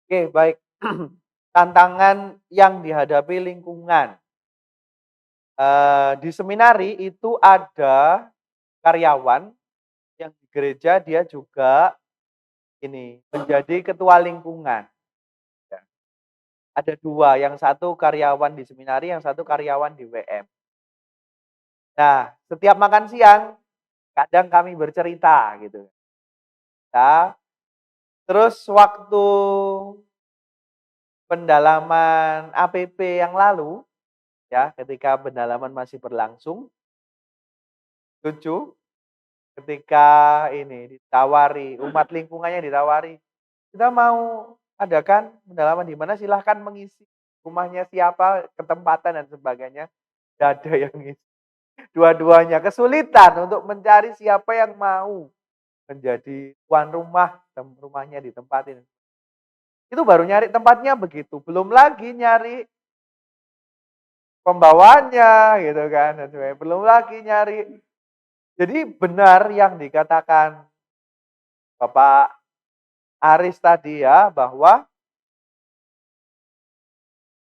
Oke, baik. Tantangan yang dihadapi lingkungan. Di seminari itu ada karyawan yang di gereja dia juga ini, menjadi ketua lingkungan, ya. Ada 2, yang satu karyawan di seminari, yang satu karyawan di WM. Nah, setiap makan siang kadang kami bercerita gitu. Nah, terus waktu pendalaman APP yang lalu, ya, ketika pendalaman masih berlangsung, lucu ketika ini ditawari, umat lingkungannya ditawari, "Kita mau adakan pendalaman di mana, silahkan mengisi rumahnya siapa, ketempatan dan sebagainya." Nggak ada yang ngisi. Dua-duanya kesulitan untuk mencari siapa yang mau menjadi tuan rumah, rumahnya ditempatin. Itu baru nyari tempatnya begitu, belum lagi nyari pembawanya gitu kan, dan sebagainya. Belum lagi nyari. Jadi benar yang dikatakan Bapak Aris tadi ya, bahwa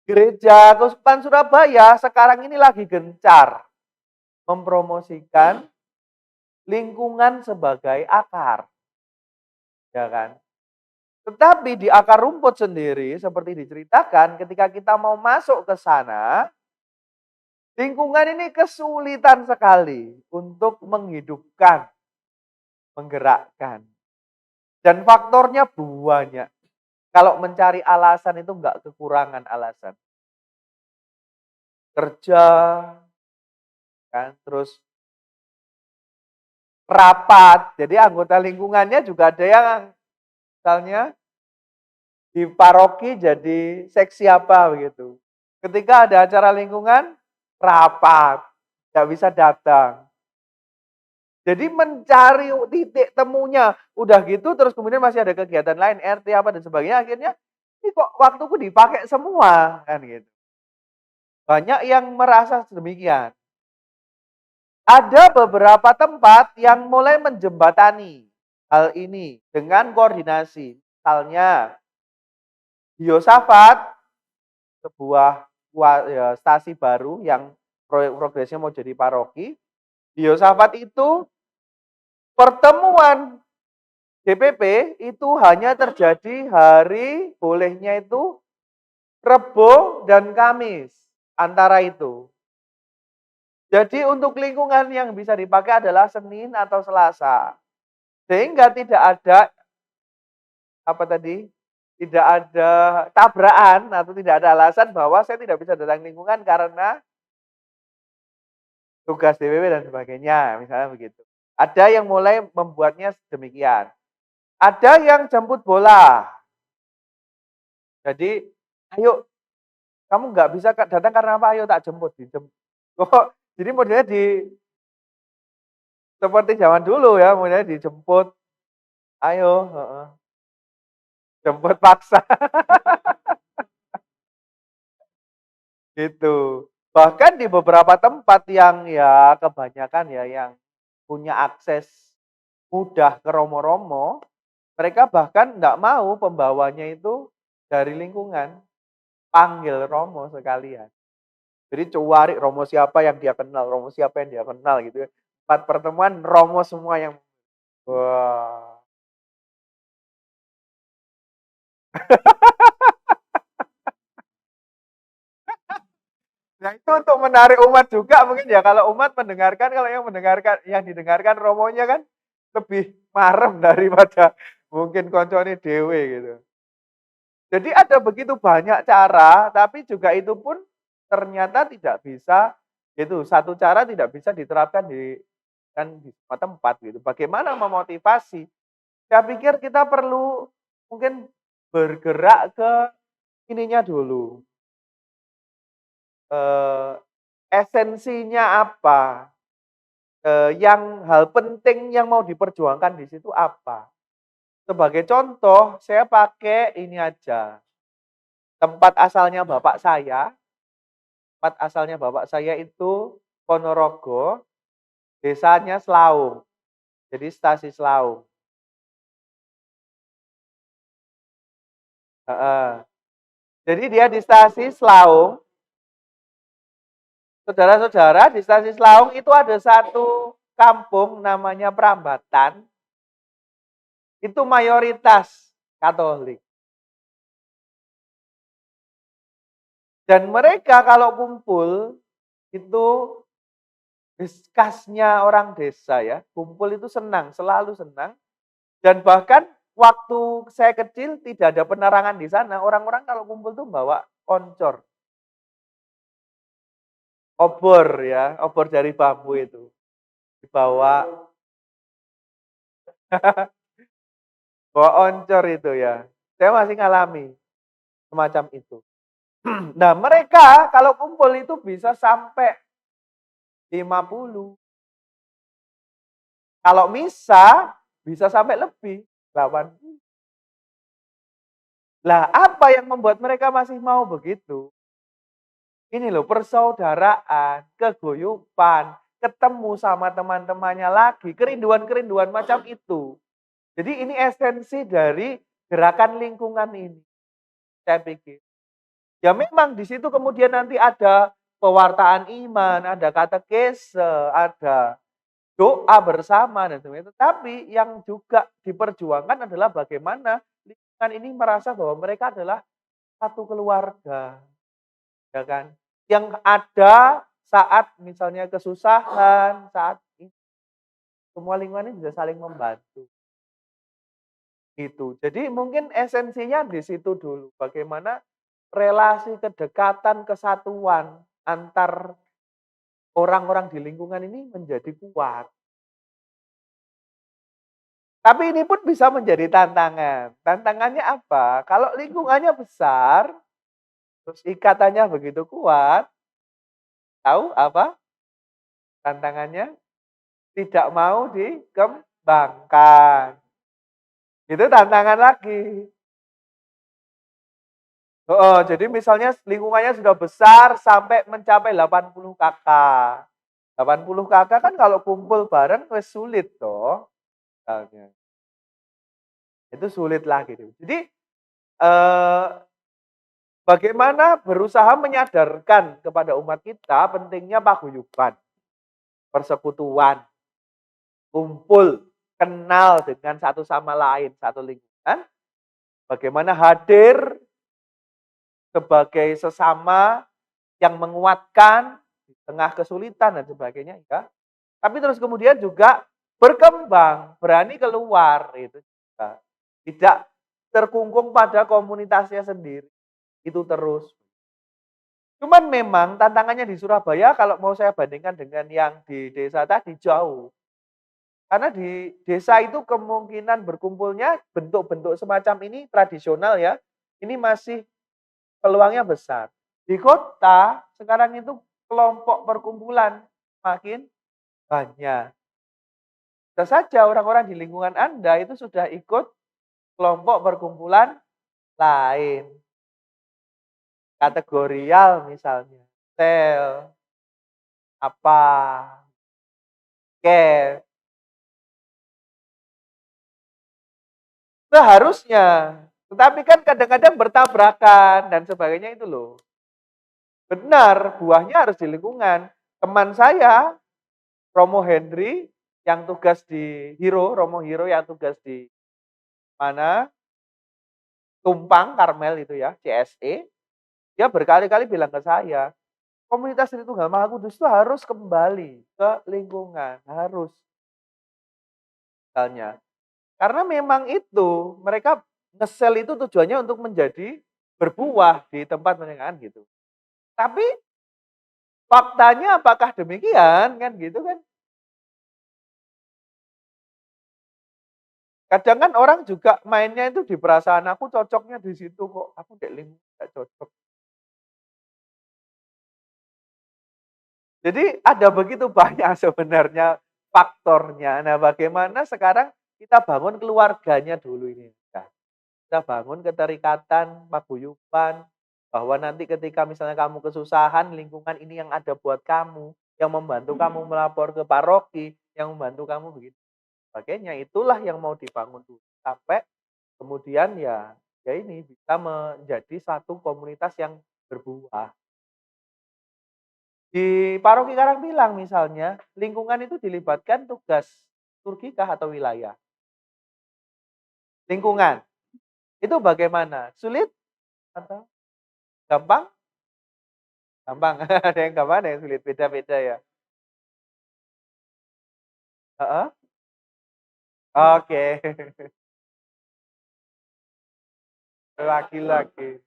Gereja Keuskupan Surabaya sekarang ini lagi gencar mempromosikan lingkungan sebagai akar, ya kan? Tetapi di akar rumput sendiri seperti diceritakan ketika kita mau masuk ke sana, lingkungan ini kesulitan sekali untuk menghidupkan, menggerakkan. Dan faktornya banyak. Kalau mencari alasan itu enggak kekurangan alasan. Kerja, kan, terus rapat. Jadi anggota lingkungannya juga ada yang misalnya di paroki jadi seksi apa begitu. Ketika ada acara lingkungan, rapat, nggak bisa datang. Jadi mencari titik temunya, udah gitu terus kemudian masih ada kegiatan lain, RT apa dan sebagainya, akhirnya ini kok waktuku dipakai semua, kan gitu. Banyak yang merasa demikian. Ada beberapa tempat yang mulai menjembatani hal ini dengan koordinasi. Misalnya di Yosafat, sebuah ya, stasi baru yang proyek progresnya mau jadi paroki. Di Yosafat itu pertemuan DPP itu hanya terjadi hari bolehnya itu Rebo dan Kamis, antara itu. Jadi untuk lingkungan yang bisa dipakai adalah Senin atau Selasa. Sehingga tidak ada apa tadi? Tidak ada tabrakan atau tidak ada alasan bahwa saya tidak bisa datang lingkungan karena tugas DPP dan sebagainya, misalnya begitu. Ada yang mulai membuatnya demikian. Ada yang jemput bola. Jadi, ayo kamu nggak bisa datang karena apa? Ayo tak jemput. Dijemput. Oh, jadi modelnya seperti zaman dulu ya, modelnya dijemput. Ayo, jemput paksa. Gitu. Bahkan di beberapa tempat yang ya kebanyakan ya yang punya akses mudah ke romo-romo, mereka bahkan nggak mau pembawanya itu dari lingkungan, panggil romo sekalian. Jadi cari romo siapa yang dia kenal, romo siapa yang dia kenal gitu ya. 4 pertemuan romo semua yang wah. Nah itu untuk menarik umat juga mungkin ya, kalau umat mendengarkan, kalau yang didengarkan romonya kan lebih marem daripada mungkin koncone dhewe gitu. Jadi ada begitu banyak cara, tapi juga itu pun ternyata tidak bisa itu satu cara tidak bisa diterapkan di semua tempat gitu. Bagaimana memotivasi? Saya pikir kita perlu mungkin bergerak ke ininya dulu. Eh, esensinya apa? Yang hal penting yang mau diperjuangkan di situ apa? Sebagai contoh, saya pakai ini aja. Tempat asalnya bapak saya itu Ponorogo, desanya Slaung. Jadi stasi Slaung. Heeh. Jadi dia di stasi Slaung, saudara-saudara, di stasi Slaung itu ada satu kampung namanya Prambatan, itu mayoritas Katolik. Dan mereka kalau kumpul, itu khasnya orang desa ya, kumpul itu senang, selalu senang. Dan bahkan waktu saya kecil tidak ada penerangan di sana, orang-orang kalau kumpul tuh bawa oncor, obor ya, obor dari bambu itu dibawa, bawa oncor itu ya. Saya masih ngalami semacam itu. Nah, mereka kalau kumpul itu bisa sampai 50. Kalau misa bisa sampai lebih 80. Lah, apa yang membuat mereka masih mau begitu? Ini loh, persaudaraan, keguyupan, ketemu sama teman-temannya lagi, kerinduan-kerinduan macam itu. Jadi ini esensi dari gerakan lingkungan ini, saya pikir. Ya memang di situ kemudian nanti ada pewartaan iman, ada katekese, ada doa bersama dan sebagainya. Tetapi yang juga diperjuangkan adalah bagaimana lingkungan ini merasa bahwa mereka adalah satu keluarga, ya kan? Yang ada saat misalnya kesusahan, saat ini, semua lingkungan ini bisa saling membantu. Gitu. Jadi mungkin esensinya di situ dulu. Bagaimana relasi kedekatan, kesatuan antar orang-orang di lingkungan ini menjadi kuat. Tapi ini pun bisa menjadi tantangan. Tantangannya apa? Kalau lingkungannya besar, terus ikatannya begitu kuat, tahu apa tantangannya? Tidak mau dikembangkan. Itu tantangan lagi. Oh, jadi misalnya lingkungannya sudah besar sampai mencapai 80 kakak. 80 kakak kan kalau kumpul bareng wes sulit toh. Misalnya. Itu sulit lagi. Jadi eh, bagaimana berusaha menyadarkan kepada umat kita pentingnya paguyuban, persekutuan, kumpul, kenal dengan satu sama lain, satu lingkungan. Bagaimana hadir sebagai sesama yang menguatkan di tengah kesulitan dan sebagainya ya. Tapi terus kemudian juga berkembang, berani keluar itu juga. Tidak terkungkung pada komunitasnya sendiri. Itu terus. Cuman memang tantangannya di Surabaya kalau mau saya bandingkan dengan yang di desa tadi jauh. Karena di desa itu kemungkinan berkumpulnya bentuk-bentuk semacam ini tradisional ya. Ini masih peluangnya besar. Di kota sekarang itu kelompok perkumpulan makin banyak. Bisa saja orang-orang di lingkungan Anda itu sudah ikut kelompok perkumpulan lain. Kategorial misalnya. Sel, apa, care. Seharusnya. Tetapi kan kadang-kadang bertabrakan dan sebagainya itu loh. Benar, buahnya harus di lingkungan. Teman saya, Romo Henry, yang tugas di Romo Hero yang tugas di mana? Tumpang, Karmel itu ya, CSE. Dia berkali-kali bilang ke saya, komunitas Tritunggal Maha Kudus itu harus kembali ke lingkungan, harus. Misalnya. Karena memang itu, mereka nge-sell itu tujuannya untuk menjadi berbuah di tempat mereka kan gitu. Tapi faktanya apakah demikian kan gitu kan? Kadang kan orang juga mainnya itu di perasaan aku cocoknya di situ kok, aku di lingkungan gak cocok. Jadi ada begitu banyak sebenarnya faktornya. Nah, bagaimana sekarang kita bangun keluarganya dulu ini. Nah, kita bangun keterikatan, paguyuban, bahwa nanti ketika misalnya kamu kesusahan, lingkungan ini yang ada buat kamu, yang membantu kamu melapor ke paroki, yang membantu kamu begitu. Sebagainya, itulah yang mau dibangun dulu. Sampai kemudian ya ya ini bisa menjadi satu komunitas yang berbuah. Di Paroki Karangpilang misalnya, lingkungan itu dilibatkan tugas Turkikah atau wilayah? Lingkungan. Itu bagaimana? Sulit atau gampang? Gampang. Ada yang gampang, ada yang sulit, beda-beda ya? Heeh? Oke. Laki-laki.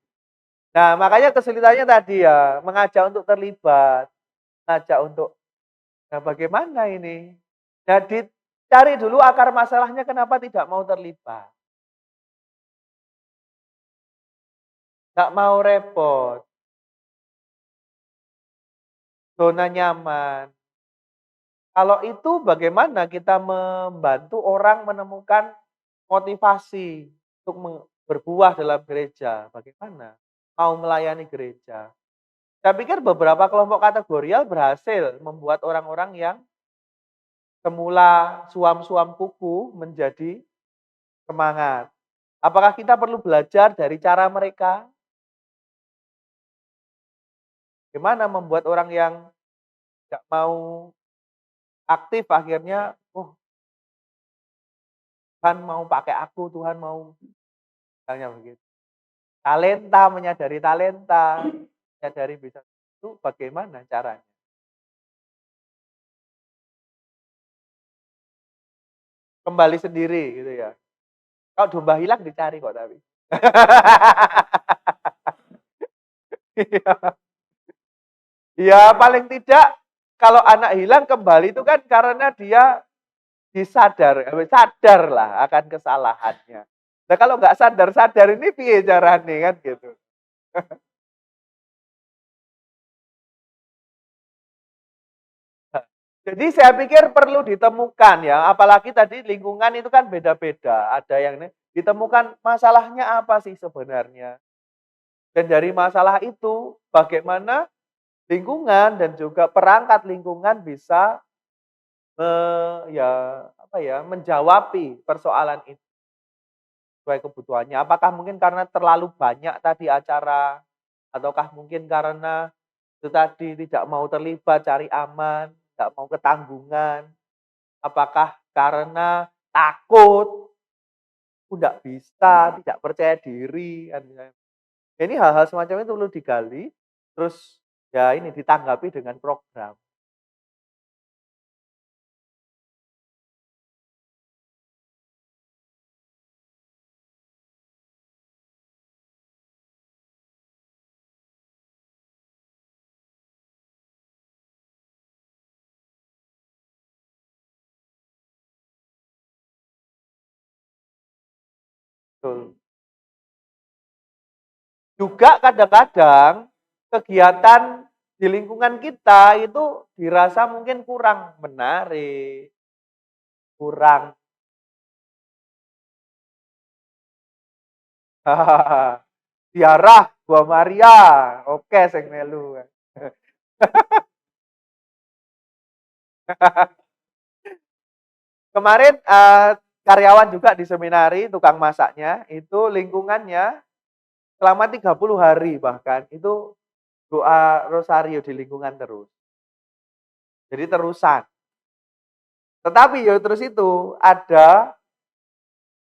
Nah, makanya kesulitannya tadi ya, mengajak untuk terlibat, ngajak untuk, nah bagaimana ini? Jadi cari dulu akar masalahnya kenapa tidak mau terlibat. Nggak mau repot, zona nyaman. Kalau itu bagaimana kita membantu orang menemukan motivasi untuk berbuah dalam gereja, bagaimana? Mau melayani gereja. Saya pikir beberapa kelompok kategorial berhasil membuat orang-orang yang semula suam-suam kuku menjadi semangat. Apakah kita perlu belajar dari cara mereka? Gimana membuat orang yang nggak mau aktif akhirnya, oh Tuhan mau pakai aku, Tuhan mau misalnya begitu. Talenta, menyadari bisa itu bagaimana caranya? Kembali sendiri gitu ya. Kalau domba hilang dicari kok tapi. Iya. Ya paling tidak kalau anak hilang kembali itu kan karena dia sadar lah akan kesalahannya. Nah kalau nggak sadar ini piye carane kan gitu. Jadi saya pikir perlu ditemukan ya, apalagi tadi lingkungan itu kan beda-beda. Ada yang ini ditemukan masalahnya apa sih sebenarnya. Dan dari masalah itu bagaimana lingkungan dan juga perangkat lingkungan bisa ya apa ya, menjawabi persoalan itu sesuai kebutuhannya. Apakah mungkin karena terlalu banyak tadi acara ataukah mungkin karena itu tadi tidak mau terlibat, cari aman, nggak mau ketanggungan. Apakah karena takut, nggak bisa, tidak percaya diri, kan misalnya. Ini hal-hal semacam itu perlu digali, terus ya ini ditanggapi dengan program. Betul. Juga kadang-kadang kegiatan di lingkungan kita itu dirasa mungkin kurang menarik, kurang ziarah Gua Maria, oke sing melu. Kemarin, karyawan juga di seminari, tukang masaknya, itu lingkungannya selama 30 hari bahkan, itu doa rosario di lingkungan terus. Jadi terusan. Tetapi ya terus itu, ada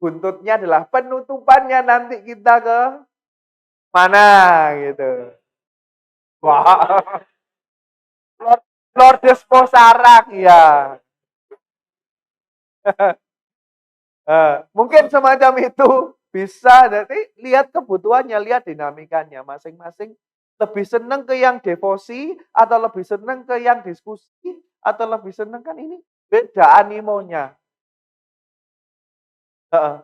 buntutnya adalah penutupannya nanti kita ke mana gitu. Wah, Lord Lourdes Posarang, ya. Mungkin semacam itu bisa, nanti lihat kebutuhannya, lihat dinamikanya masing-masing lebih seneng ke yang devosi atau lebih seneng ke yang diskusi atau lebih seneng kan ini beda animonya. Heeh,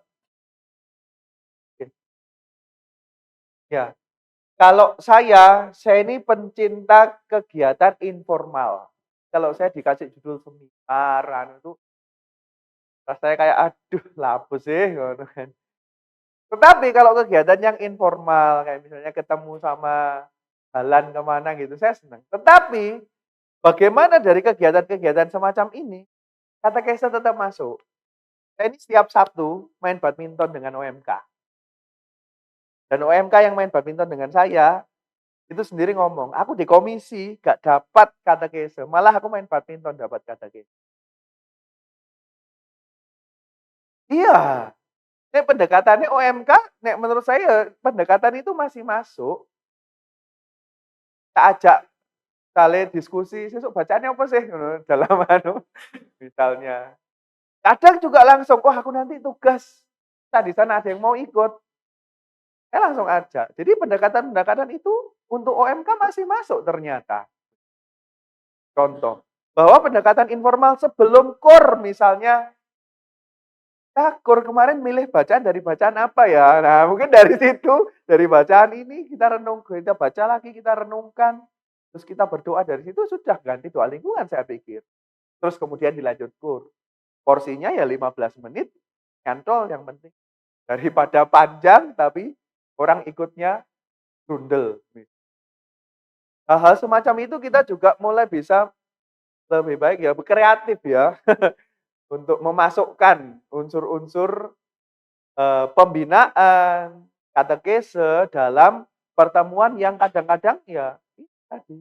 ya. Kalau saya ini pencinta kegiatan informal. Kalau saya dikasih judul seminar, itu rasanya kayak aduh lapo sih ngono kan. Tetapi kalau kegiatan yang informal, kayak misalnya ketemu sama jalan kemana gitu, saya senang. Tetapi bagaimana dari kegiatan-kegiatan semacam ini, katekesa tetap masuk. Saya ini setiap Sabtu main badminton dengan OMK. Dan OMK yang main badminton dengan saya, itu sendiri ngomong, "Aku di komisi gak dapat katekese, malah aku main badminton dapat katekese." Iya, nek pendekatannya OMK, nek menurut saya pendekatan itu masih masuk, tak ajak misalnya diskusi, "Sesuk bacaannya apa sih?" Ngono, dalam misalnya. Kadang juga langsung, "Wah, aku nanti tugas, di sana ada yang mau ikut." Saya langsung ajak. Jadi pendekatan-pendekatan itu untuk OMK masih masuk ternyata. Contoh, bahwa pendekatan informal sebelum KUR misalnya, KUR kemarin milih bacaan dari bacaan apa ya? Nah, mungkin dari situ, dari bacaan ini kita baca lagi, kita renungkan, terus kita berdoa dari situ sudah ganti doa lingkungan saya pikir. Terus kemudian dilanjut KUR. Porsinya ya 15 menit, nyantol yang penting. Daripada panjang tapi orang ikutnya grundel. Hal-hal semacam itu kita juga mulai bisa lebih baik ya, berkreatif ya, untuk memasukkan unsur-unsur, pembinaan, katekese dalam pertemuan yang kadang-kadang ya itu tadi,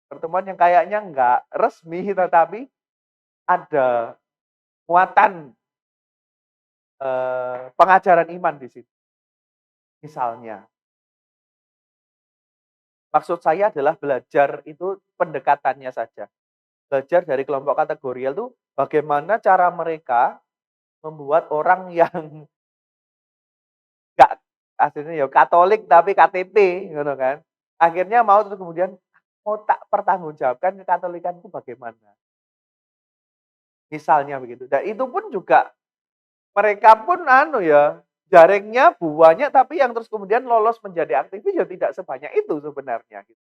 pertemuan yang kayaknya nggak resmi tetapi ada muatan, pengajaran iman di situ. Misalnya, maksud saya adalah belajar itu pendekatannya saja. Belajar dari kelompok kategorial tuh bagaimana cara mereka membuat orang yang nggak aslinya ya Katolik tapi KTP ngono kan. Akhirnya mau terus kemudian mau tak pertanggungjawabkan kekatolikanku bagaimana. Misalnya begitu. Dan itu pun juga mereka pun ya jaringnya banyak tapi yang terus kemudian lolos menjadi aktivis ya tidak sebanyak itu sebenarnya gitu.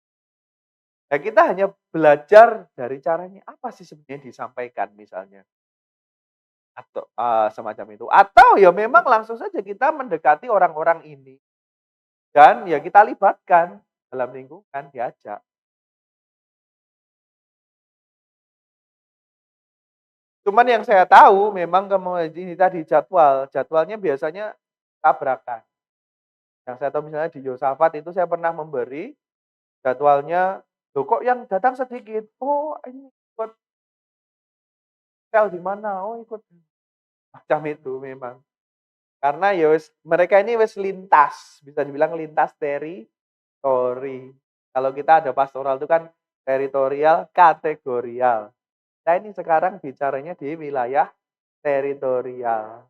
Ya kita hanya belajar dari caranya apa sih sebenarnya disampaikan misalnya. Atau, semacam itu. Atau ya memang langsung saja kita mendekati orang-orang ini dan ya kita libatkan dalam lingkungan, diajak. Cuman yang saya tahu memang ini tadi jadwalnya biasanya tabrakan. Yang saya tahu misalnya di Yosafat itu saya pernah memberi jadwalnya, "Loh kok yang datang sedikit?" "Oh ini ikut sel di mana?" "Oh ikut." Macam itu memang. Karena ya wis mereka ini wis lintas, bisa dibilang lintas teritori. Kalau kita ada pastoral itu kan teritorial, kategorial. Nah ini sekarang bicaranya di wilayah teritorial.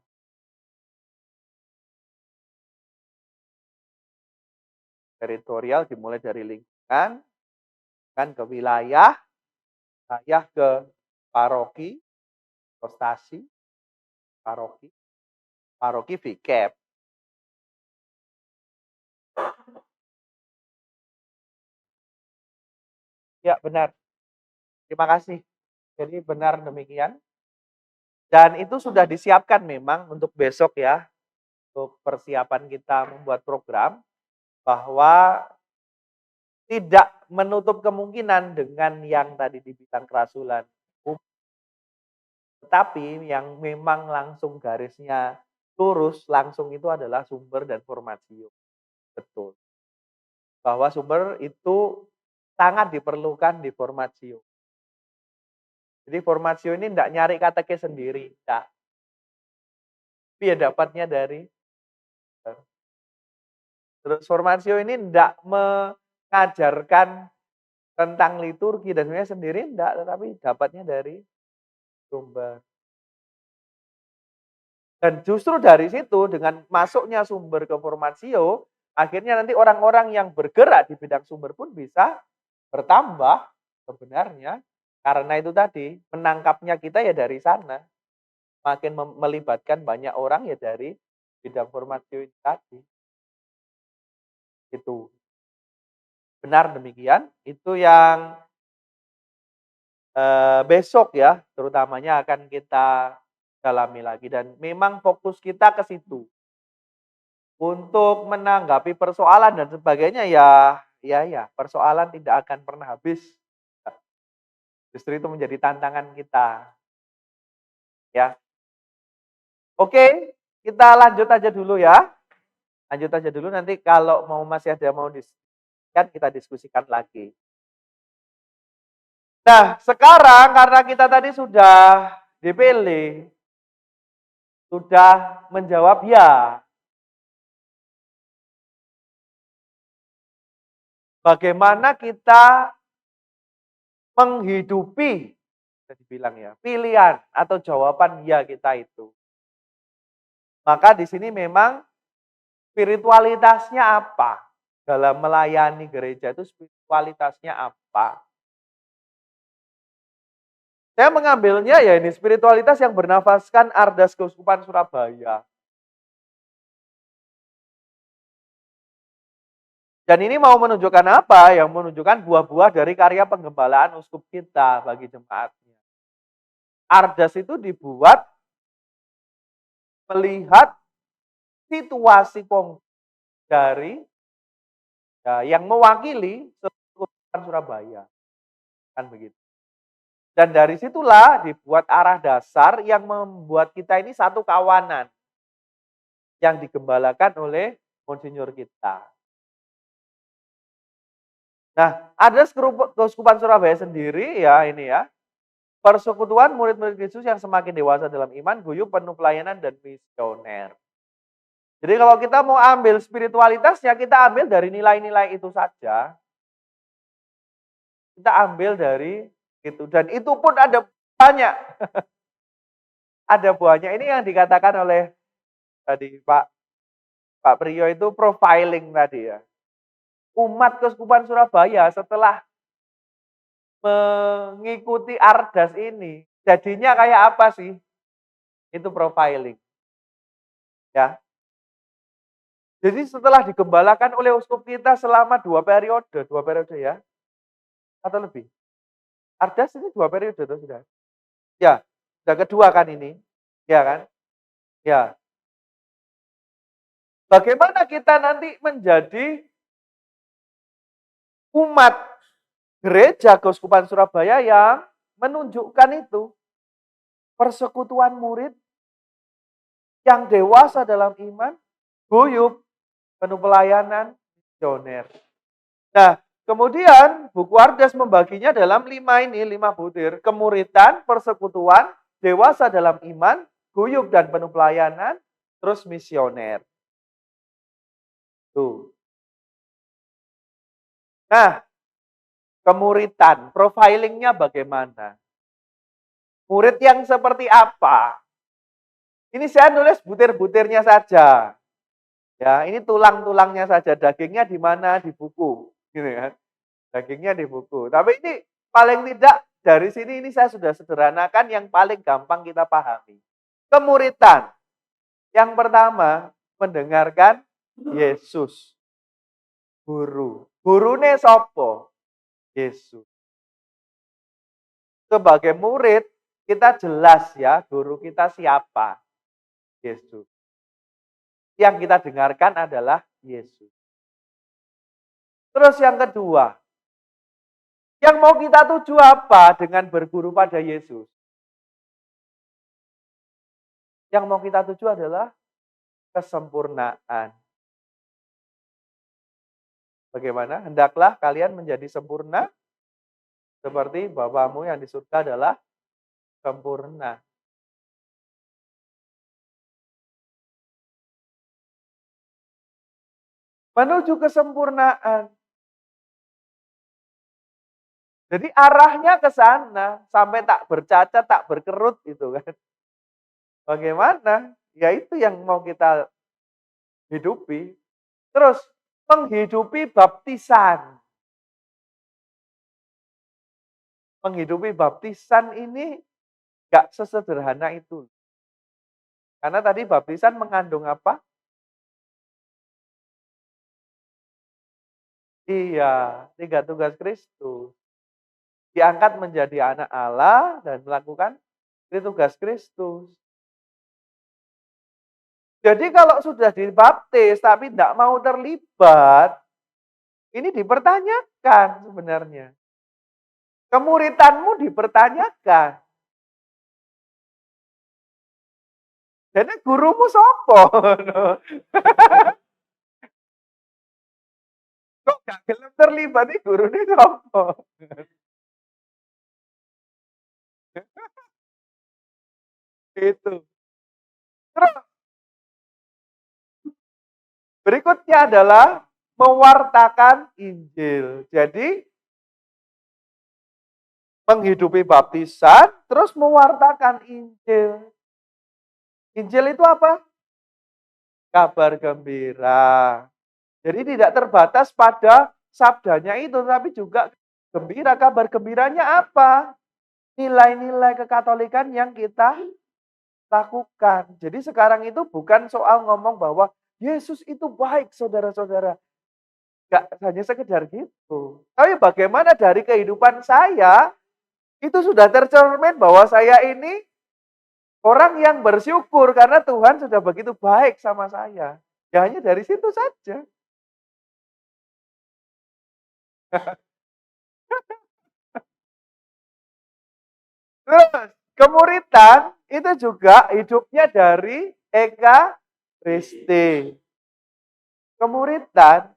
Teritorial dimulai dari lingkungan, kan ke wilayah ke paroki, frustasi, paroki, paroki VCAP. Ya benar, terima kasih. Jadi benar demikian. Dan itu sudah disiapkan memang untuk besok ya, untuk persiapan kita membuat program, bahwa tidak menutup kemungkinan dengan yang tadi dibilang kerasulan. Tetapi yang memang langsung garisnya lurus, langsung itu adalah sumber dan formatio. Betul. Bahwa sumber itu sangat diperlukan di formatio. Jadi formatio ini tidak nyari katekes sendiri, enggak. Tapi ya dapatnya dari terus formatio ini tidak mengajarkan tentang liturgi dan sebenarnya sendiri enggak, tetapi dapatnya dari sumber. Dan justru dari situ dengan masuknya sumber ke formatio, akhirnya nanti orang-orang yang bergerak di bidang sumber pun bisa bertambah sebenarnya. Karena itu tadi, menangkapnya kita ya dari sana. Makin melibatkan banyak orang ya dari bidang formatio itu tadi. Itu. Benar demikian, itu yang besok ya terutamanya akan kita dalami lagi dan memang fokus kita ke situ. Untuk menanggapi persoalan dan sebagainya ya persoalan tidak akan pernah habis. Justru itu menjadi tantangan kita, ya. Oke, kita lanjut aja dulu ya. Lanjut aja dulu, nanti kalau masih ada mau diskusikan, kita diskusikan lagi. Nah, sekarang karena kita tadi sudah dipilih, sudah menjawab ya. Bagaimana kita menghidupi, bisa dibilang ya, pilihan atau jawaban ya kita itu. Maka di sini memang spiritualitasnya apa? Dalam melayani gereja itu spiritualitasnya apa? Saya mengambilnya ya ini spiritualitas yang bernafaskan Ardas Keuskupan Surabaya. Dan ini mau menunjukkan apa? Yang menunjukkan buah-buah dari karya penggembalaan uskup kita bagi jemaatnya. Ardas itu dibuat melihat situasi konkret dari ya, yang mewakili Keuskupan Surabaya. Kan begitu. Dan dari situlah dibuat arah dasar yang membuat kita ini satu kawanan yang digembalakan oleh Monsinyur kita. Nah, ada Keuskupan Surabaya sendiri ya ini ya. Persekutuan murid-murid Kristus yang semakin dewasa dalam iman, guyup, penuh pelayanan dan misioner. Jadi kalau kita mau ambil spiritualitasnya, kita ambil dari nilai-nilai itu saja. Kita ambil dari itu. Dan itu pun ada banyak. Ada buahnya. Ini yang dikatakan oleh tadi Pak Priyo itu profiling tadi ya. Umat Keuskupan Surabaya setelah mengikuti Ardas ini, jadinya kayak apa sih? Itu profiling. Ya. Jadi setelah digembalakan oleh uskup kita selama 2 periode ya, atau lebih. Ardas ini 2 periode tuh sudah. Ya, sudah kedua kan ini, ya kan? Ya. Bagaimana kita nanti menjadi umat gereja Keuskupan Surabaya yang menunjukkan itu persekutuan murid yang dewasa dalam iman, guyup, penuh pelayanan, misioner. Nah, kemudian buku Ardas membaginya dalam 5 butir. Kemuritan, persekutuan, dewasa dalam iman, guyup dan penuh pelayanan, terus misioner. Tuh. Nah, kemuritan, profilingnya bagaimana? Murid yang seperti apa? Ini saya nulis butir-butirnya saja. Ya, ini tulang-tulangnya saja, dagingnya di mana? Di buku, gitu kan. Dagingnya di buku. Tapi ini paling tidak dari sini ini saya sudah sederhanakan yang paling gampang kita pahami. Kemuritan. Yang pertama, mendengarkan Yesus. Guru. Gurune sopo? Yesus. Sebagai murid, kita jelas ya, guru kita siapa? Yesus. Yang kita dengarkan adalah Yesus. Terus yang kedua, yang mau kita tuju apa dengan berguru pada Yesus? Yang mau kita tuju adalah kesempurnaan. Bagaimana? Hendaklah kalian menjadi sempurna seperti Bapamu yang di surga adalah sempurna. Menuju kesempurnaan. Jadi arahnya ke sana sampai tak bercacat, tak berkerut gitu kan. Bagaimana? Ya itu yang mau kita hidupi. Terus menghidupi baptisan. Menghidupi baptisan ini gak sesederhana itu. Karena tadi baptisan mengandung apa? Iya, 3 tugas Kristus. Diangkat menjadi anak Allah dan melakukan tugas Kristus. Jadi kalau sudah dibaptis tapi tidak mau terlibat, ini dipertanyakan sebenarnya. Kemuritanmu dipertanyakan. Jadi gurumu sopo? gak gelem terlibat iki gurune sapa? Itu. Terus berikutnya adalah mewartakan Injil. Jadi menghidupi baptisan, terus mewartakan Injil. Injil itu apa? Kabar gembira. Jadi tidak terbatas pada sabdanya itu, tapi juga gembira. Kabar gembiranya apa? Nilai-nilai kekatolikan yang kita lakukan. Jadi sekarang itu bukan soal ngomong bahwa Yesus itu baik, saudara-saudara. Enggak hanya sekedar gitu. Tapi bagaimana dari kehidupan saya, itu sudah tercermin bahwa saya ini orang yang bersyukur karena Tuhan sudah begitu baik sama saya. Ya hanya dari situ saja. Terus, kemuritan itu juga hidupnya dari Eka Risti. Kemuritan,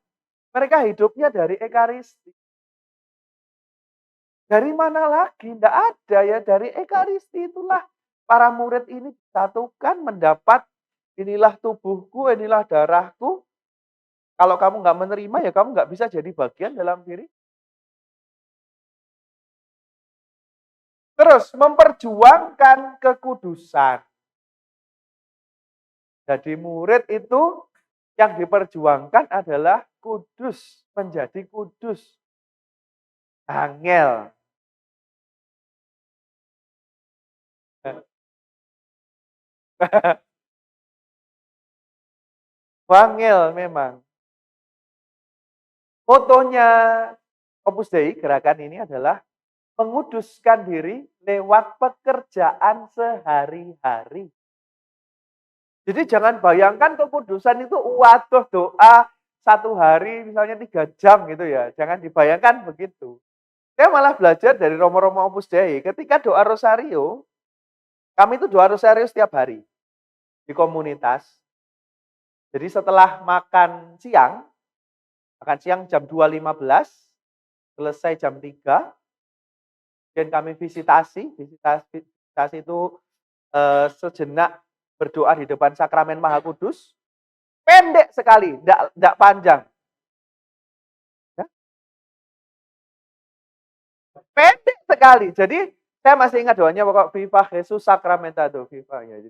mereka hidupnya dari Ekaristi. Dari mana lagi? Tidak ada ya, dari Ekaristi itulah para murid ini disatukan mendapat inilah tubuhku, inilah darahku. Kalau kamu nggak menerima ya kamu nggak bisa jadi bagian dalam diri. Terus memperjuangkan kekudusan. Jadi murid itu yang diperjuangkan adalah kudus, menjadi kudus. Angel. Wangel memang. Fotonya Opus Dei gerakan ini adalah menguduskan diri lewat pekerjaan sehari-hari. Jadi jangan bayangkan kekudusan itu waduh doa 1 hari misalnya 3 jam gitu ya. Jangan dibayangkan begitu. Saya malah belajar dari Romo-Romo Opus Dei. Ketika doa rosario, kami itu doa rosario setiap hari di komunitas. Jadi setelah makan siang jam 2.15, selesai jam 3, dan kami visitasi itu sejenak berdoa di depan sakramen Maha Kudus, pendek sekali, tidak panjang. Ya? Pendek sekali. Jadi saya masih ingat doanya pokok Viva Jesus Sacramentado, Viva ya.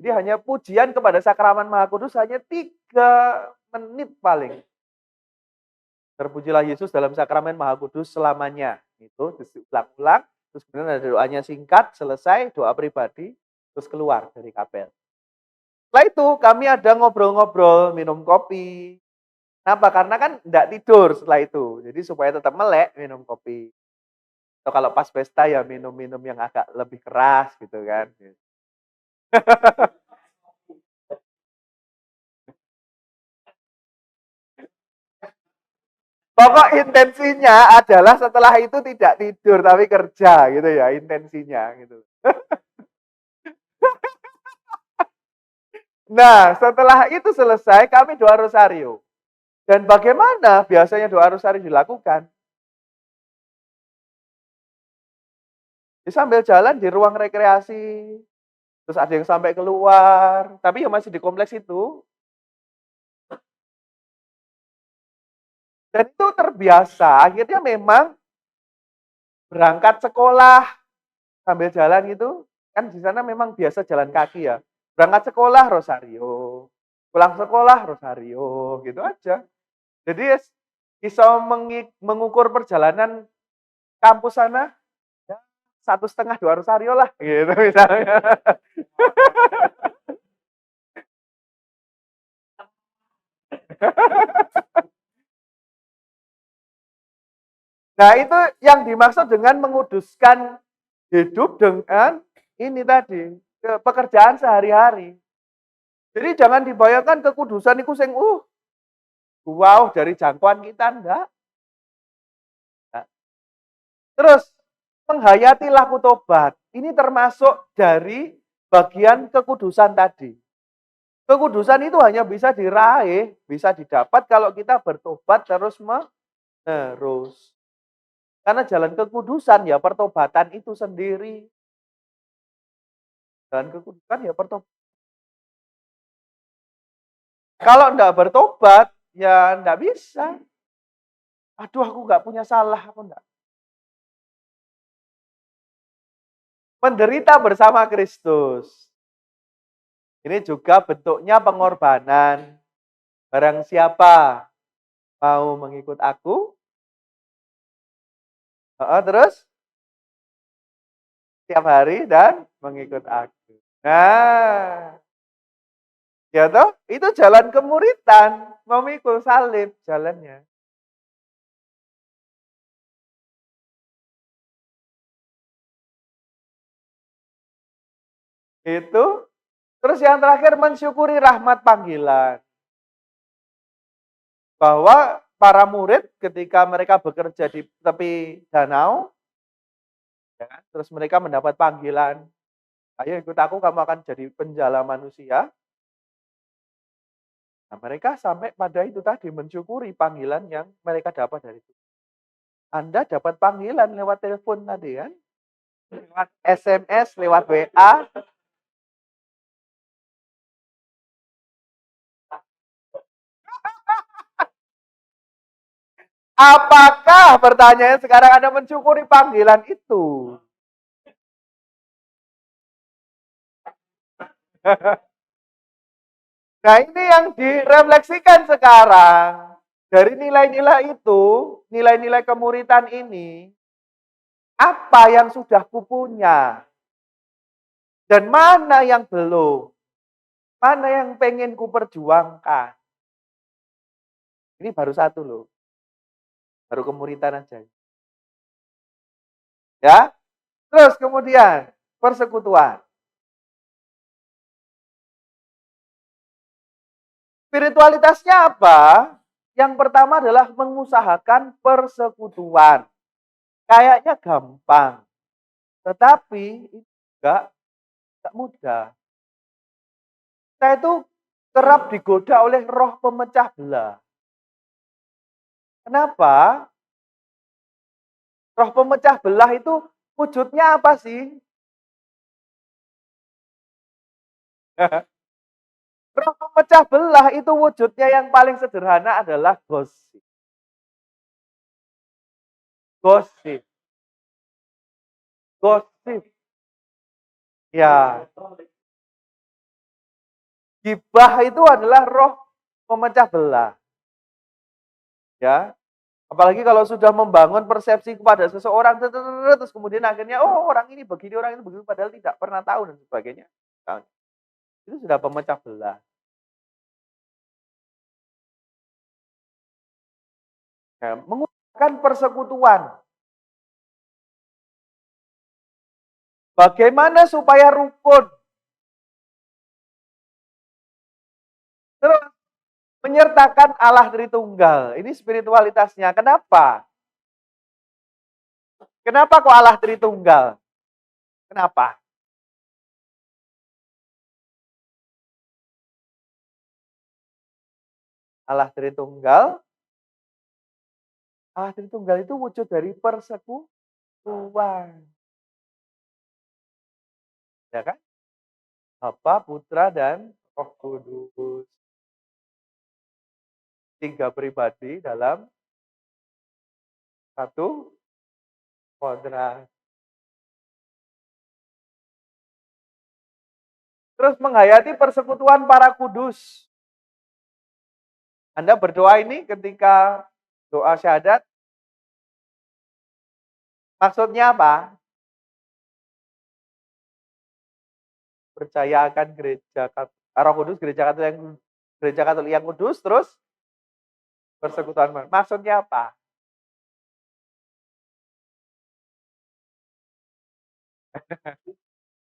Jadi hanya pujian kepada sakramen Maha Kudus hanya 3 menit paling. Terpujilah Yesus dalam sakramen Maha Kudus selamanya. Itu diulang-ulang, terus kemudian ada doanya singkat, selesai, doa pribadi, terus keluar dari kapel. Setelah itu kami ada ngobrol-ngobrol, minum kopi. Kenapa? Karena kan tidak tidur setelah itu. Jadi supaya tetap melek, minum kopi. Atau kalau pas pesta ya minum-minum yang agak lebih keras gitu kan. Pokok intensinya adalah setelah itu tidak tidur tapi kerja gitu ya intensinya gitu. Nah, setelah itu selesai kami doa rosario. Dan bagaimana biasanya doa rosario dilakukan? Sambil jalan di ruang rekreasi, terus ada yang sampai keluar, tapi ya masih di kompleks itu. Dan itu terbiasa, akhirnya memang berangkat sekolah sambil jalan gitu, kan di sana memang biasa jalan kaki ya. Berangkat sekolah rosario, pulang sekolah rosario, gitu aja. Jadi bisa mengukur perjalanan kampus sana, ya, 1,5 2 rosario lah, gitu misalnya. Nah itu yang dimaksud dengan menguduskan hidup dengan ini tadi, pekerjaan sehari-hari. Jadi jangan dibayangkan kekudusan itu sing wow dari jangkauan kita enggak. Nah. Terus menghayati laku tobat. Ini termasuk dari bagian kekudusan tadi. Kekudusan itu hanya bisa diraih, bisa didapat kalau kita bertobat terus Terus. Karena jalan kekudusan ya pertobatan itu sendiri. Jalan kekudusan ya pertobatan. Kalau enggak bertobat, ya enggak bisa. Aduh aku enggak punya salah, aku enggak. Menderita bersama Kristus. Ini juga bentuknya pengorbanan. Barang siapa mau mengikut aku, terus setiap hari dan mengikut aku. Nah, ya toh, itu jalan kemuritan, memikul salib jalannya. Itu. Terus yang terakhir mensyukuri rahmat panggilan. Bahwa para murid ketika mereka bekerja di tepi danau, ya kan, terus mereka mendapat panggilan, ayo ikut aku, kamu akan jadi penjala manusia. Nah, mereka sampai pada itu tadi, mensyukuri panggilan yang mereka dapat dari itu. Anda dapat panggilan lewat telepon tadi kan, lewat SMS, lewat WA. Apakah pertanyaan sekarang Anda mensyukuri panggilan itu? Nah, ini yang direfleksikan sekarang. Dari nilai-nilai itu, nilai-nilai kemuritan ini, apa yang sudah kupunya? Dan mana yang belum? Mana yang pengen kuperjuangkan? Ini baru satu loh. Baru kemuritan aja. Ya. Terus kemudian, persekutuan. Spiritualitasnya apa? Yang pertama adalah mengusahakan persekutuan. Kayaknya gampang. Tetapi enggak mudah. Kita itu kerap digoda oleh roh pemecah belah. Kenapa? Roh pemecah belah itu wujudnya apa sih? Roh pemecah belah itu wujudnya yang paling sederhana adalah gosip. Gosip. Gosip. Ya. Gibah itu adalah roh pemecah belah. Ya. Apalagi kalau sudah membangun persepsi kepada seseorang, terus kemudian akhirnya, oh orang ini begini, orang ini begitu, padahal tidak pernah tahu dan sebagainya. Itu sudah pemecah belah. Nah, menggunakan persekutuan. Bagaimana supaya rukun? Terus menyertakan Allah Tritunggal. Ini spiritualitasnya. Kenapa? Kenapa kok Allah Tritunggal? Kenapa? Allah Tritunggal. Allah Tritunggal itu wujud dari persekutuan. Ya kan? Bapa, Putra, dan Roh Kudus. 3 pribadi dalam satu kodrat. Terus menghayati persekutuan para kudus. Anda berdoa ini ketika doa syahadat, maksudnya apa? Percaya akan Roh Kudus, gereja Katolik yang kudus, terus persekutuan. Maksudnya apa?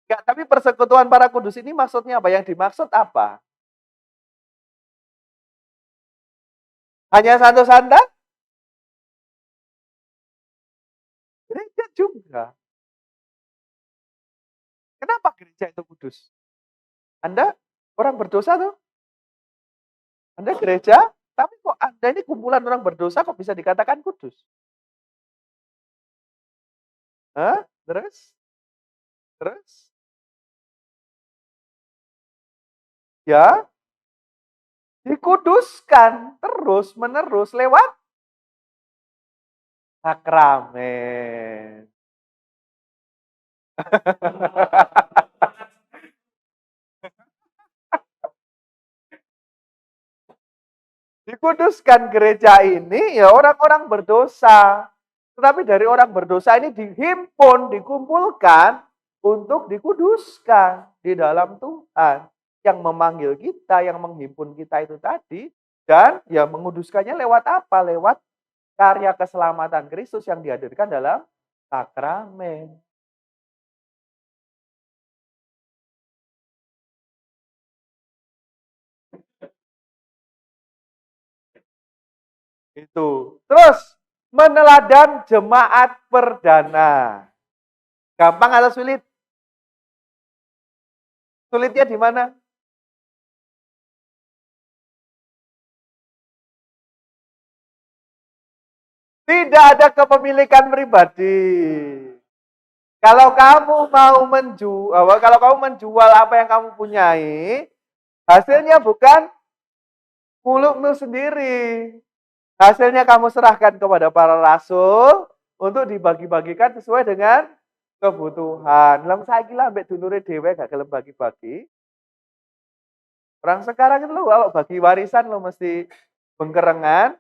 Enggak, tapi persekutuan para kudus ini maksudnya apa? Yang dimaksud apa? Hanya satu sanda? Gereja juga. Kenapa gereja itu kudus? Anda orang berdosa tuh? Anda gereja, Tapi kok Anda ini kumpulan orang berdosa kok bisa dikatakan kudus? Hah? Terus? Terus? Ya, dikuduskan terus-menerus lewat sakramen. Dikuduskan gereja ini ya orang-orang berdosa. Tetapi dari orang berdosa ini dihimpun, dikumpulkan untuk dikuduskan di dalam Tuhan. Yang memanggil kita, yang menghimpun kita itu tadi. Dan ya menguduskannya lewat apa? Lewat karya keselamatan Kristus yang dihadirkan dalam sakramen. Itu. Terus, meneladan jemaat perdana. Gampang atau sulit? Sulitnya di mana? Tidak ada kepemilikan pribadi. Kalau kamu mau kalau kamu menjual apa yang kamu punyai, hasilnya bukan mulukmu sendiri. Hasilnya kamu serahkan kepada para rasul untuk dibagi-bagikan sesuai dengan kebutuhan. Lam saiki lah ambek dulure dhewe gak gelem bagi-bagi. Orang sekarang itu lo bagi warisan lo mesti bengkerengan.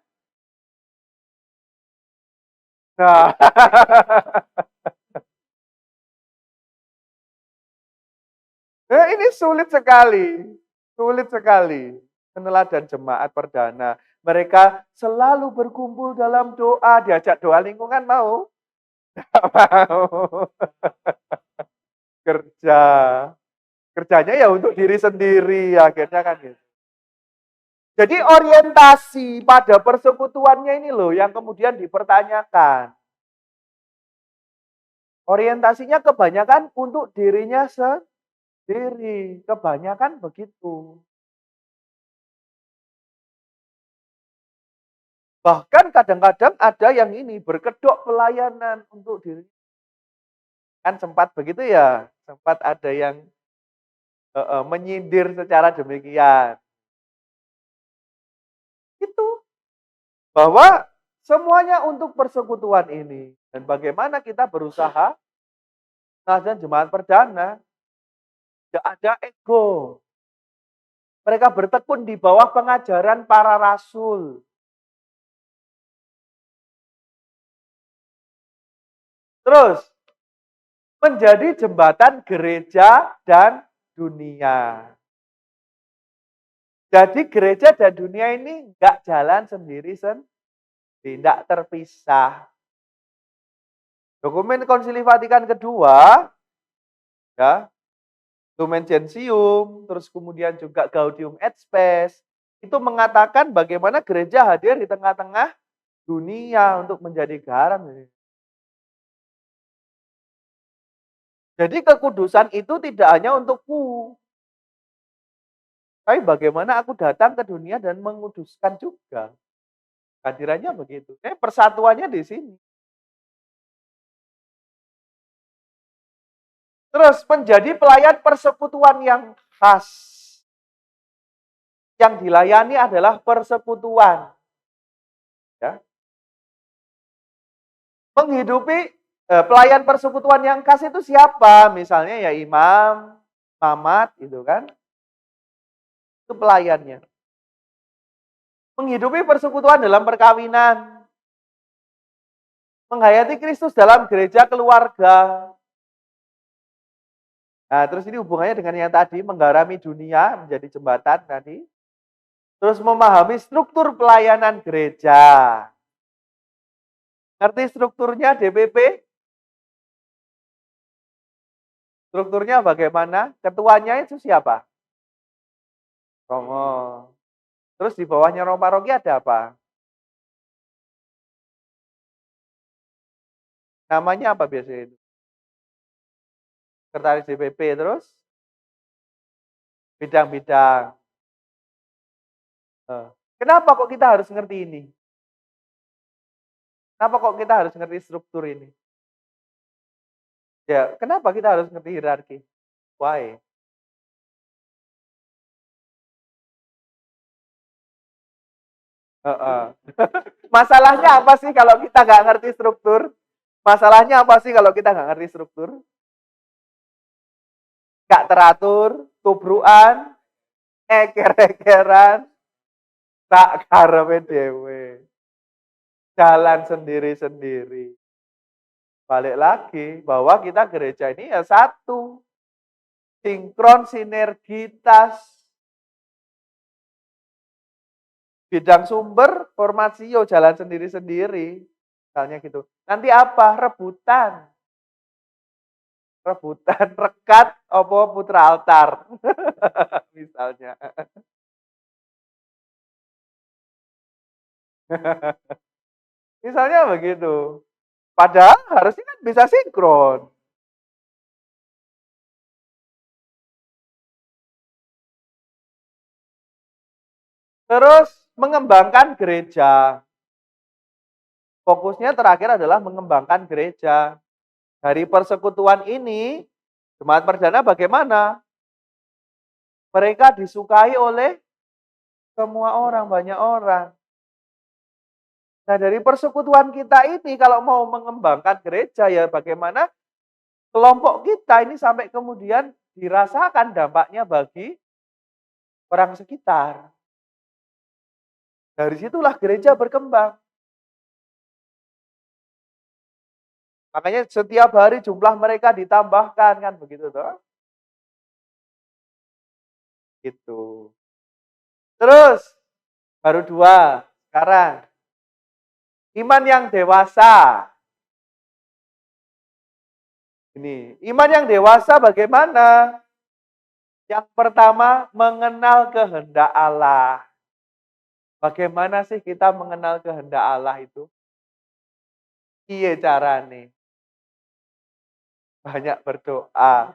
Nah, ini sulit sekali meneladan jemaat perdana. Mereka selalu berkumpul dalam doa, diajak doa lingkungan mau? Nggak mau. Kerja. Kerjanya ya untuk diri sendiri, akhirnya kan gitu. Jadi orientasi pada persekutuannya ini loh yang kemudian dipertanyakan. Orientasinya kebanyakan untuk dirinya sendiri. Kebanyakan begitu. Bahkan kadang-kadang ada yang ini berkedok pelayanan untuk diri. Kan sempat begitu ya, sempat ada yang menyindir secara demikian. Itu bahwa semuanya untuk persekutuan ini dan bagaimana kita berusaha dan jemaat perdana tidak ada ego. Mereka bertekun di bawah pengajaran para rasul. Terus menjadi jembatan gereja dan dunia. Jadi gereja dan dunia ini nggak jalan sendiri-sendiri, tidak terpisah. Dokumen Konsili Vatikan kedua, ya, Lumen Gentium, terus kemudian juga Gaudium et Spes, itu mengatakan bagaimana gereja hadir di tengah-tengah dunia untuk menjadi garam. Jadi kekudusan itu tidak hanya untukku, tapi bagaimana aku datang ke dunia dan menguduskan juga. Hadirannya begitu. Persatuannya di sini. Terus menjadi pelayan persekutuan yang khas. Yang dilayani adalah persekutuan. Ya. Menghidupi pelayan persekutuan yang khas itu siapa? Misalnya ya imam, mamat, itu kan. Itu pelayannya. Menghidupi persekutuan dalam perkawinan. Menghayati Kristus dalam gereja keluarga. Nah, terus ini hubungannya dengan yang tadi, menggarami dunia, menjadi jembatan tadi. Terus memahami struktur pelayanan gereja. Ngerti strukturnya DPP? Strukturnya bagaimana? Ketuanya itu siapa? Romo. Terus di bawahnya Romo Paroki ada apa? Namanya apa biasanya itu? Sekretaris DPP terus? Bidang-bidang. Kenapa kok kita harus ngerti ini? Kenapa kok kita harus ngerti struktur ini? Ya, kenapa kita harus ngerti hierarki? Why? Heeh. Masalahnya apa sih kalau kita nggak ngerti struktur? Masalahnya apa sih kalau kita nggak ngerti struktur? Nggak teratur, tubrukan, eker-ekeran, tak karepe dhewe. Jalan sendiri-sendiri. Balik lagi bahwa kita gereja ini ya satu, sinkron sinergitas. Bidang sumber, formasio jalan sendiri-sendiri. Misalnya gitu. Nanti apa? Rebutan. Rebutan rekat apa putra altar. Misalnya. Misalnya begitu. Padahal harusnya kan bisa sinkron. Terus mengembangkan gereja. Fokusnya terakhir adalah mengembangkan gereja. Dari persekutuan ini, jemaat perdana bagaimana? Mereka disukai oleh semua orang, banyak orang. Nah, dari persekutuan kita ini kalau mau mengembangkan gereja ya bagaimana kelompok kita ini sampai kemudian dirasakan dampaknya bagi orang sekitar. Dari situlah gereja berkembang. Makanya setiap hari jumlah mereka ditambahkan kan begitu toh. Gitu. Terus baru dua sekarang. Iman yang dewasa. Ini, iman yang dewasa bagaimana? Yang pertama, mengenal kehendak Allah. Bagaimana sih kita mengenal kehendak Allah itu? Iya carane. Banyak berdoa.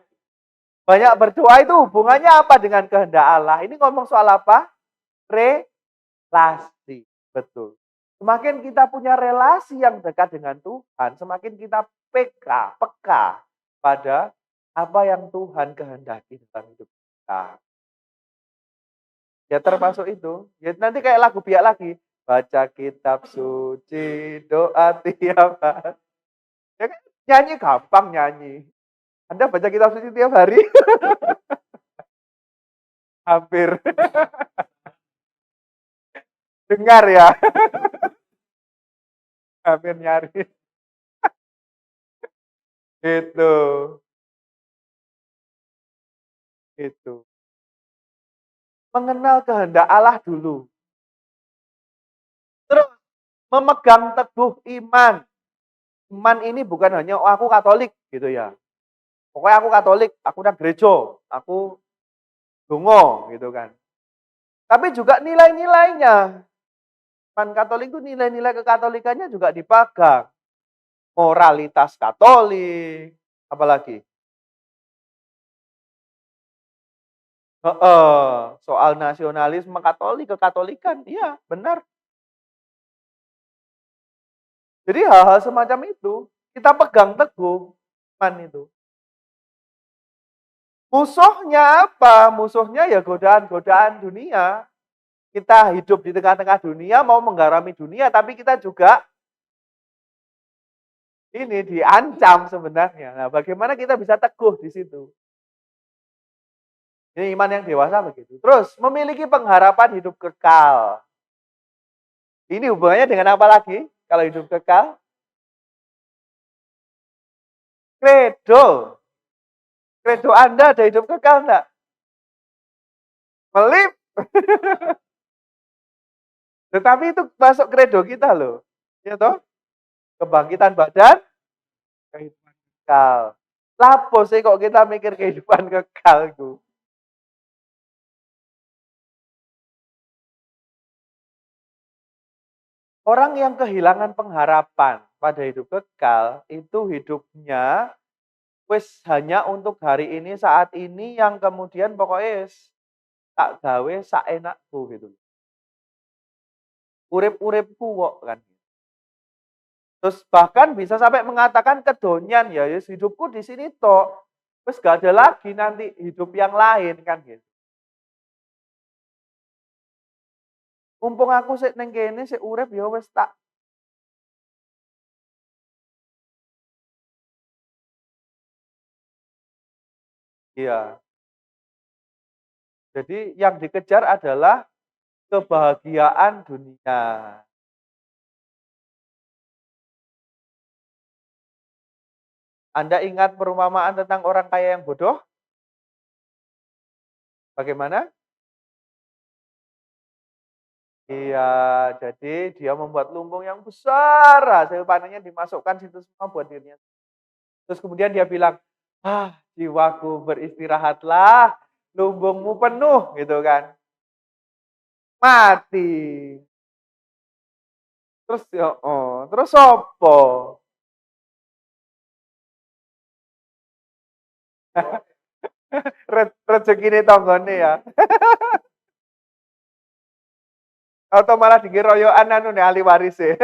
Banyak berdoa itu hubungannya apa dengan kehendak Allah? Ini ngomong soal apa? Relasi. Betul. Semakin kita punya relasi yang dekat dengan Tuhan, semakin kita peka pada apa yang Tuhan kehendaki dalam hidup kita. Ya termasuk itu. Ya nanti kayak lagu biak lagi. Baca kitab suci, doa tiap hari. Ya kan nyanyi gampang nyanyi. Anda baca kitab suci tiap hari? Hampir. Dengar ya. Hampir nyari. Itu. Itu. Mengenal kehendak Allah dulu. Terus memegang teguh iman. Iman ini bukan hanya oh, aku Katolik gitu ya. Pokoknya aku Katolik, aku udah gereja, aku dongo gitu kan. Tapi juga nilai-nilainya. Iman Katolik itu nilai-nilai kekatolikannya juga dipegang. Moralitas Katolik, apalagi? Soal nasionalisme Katolik, kekatolikan, iya benar. Jadi hal-hal semacam itu kita pegang teguh iman itu. Musuhnya apa? Musuhnya ya godaan-godaan dunia. Kita hidup di tengah-tengah dunia, mau menggarami dunia, tapi kita juga ini diancam sebenarnya. Nah, bagaimana kita bisa teguh di situ? Ini iman yang dewasa begitu. Terus, memiliki pengharapan hidup kekal. Ini hubungannya dengan apa lagi? Kalau hidup kekal? Kredo. Kredo Anda ada hidup kekal enggak? Melip. Tetapi itu masuk kredo kita loh. Ya toh? Kebangkitan badan, kehidupan kekal. Lapo sih kok kita mikir kehidupan kekal itu? Orang yang kehilangan pengharapan pada hidup kekal, itu hidupnya wis hanya untuk hari ini, saat ini yang kemudian pokoknya tak gawe sak enakku gitu. urip-uripku kok kan. Terus bahkan bisa sampai mengatakan kedonyan, ya hidupku di sini tok. Terus gak ada lagi nanti hidup yang lain kan gitu. Mumpung aku sik ning kene sik urip ya wis tak. Iya. Jadi yang dikejar adalah kebahagiaan dunia. Anda ingat perumpamaan tentang orang kaya yang bodoh? Bagaimana? Iya, jadi dia membuat lumbung yang besar, hasil panennya dimasukkan situ semua buat dirinya. Terus kemudian dia bilang, "Ah, jiwaku beristirahatlah, lumbungmu penuh," gitu kan. Mati. Terus ya oh, terus sopo? Rezekine tanggane ya. Atau malah digeroyokan anu nih ahli waris e.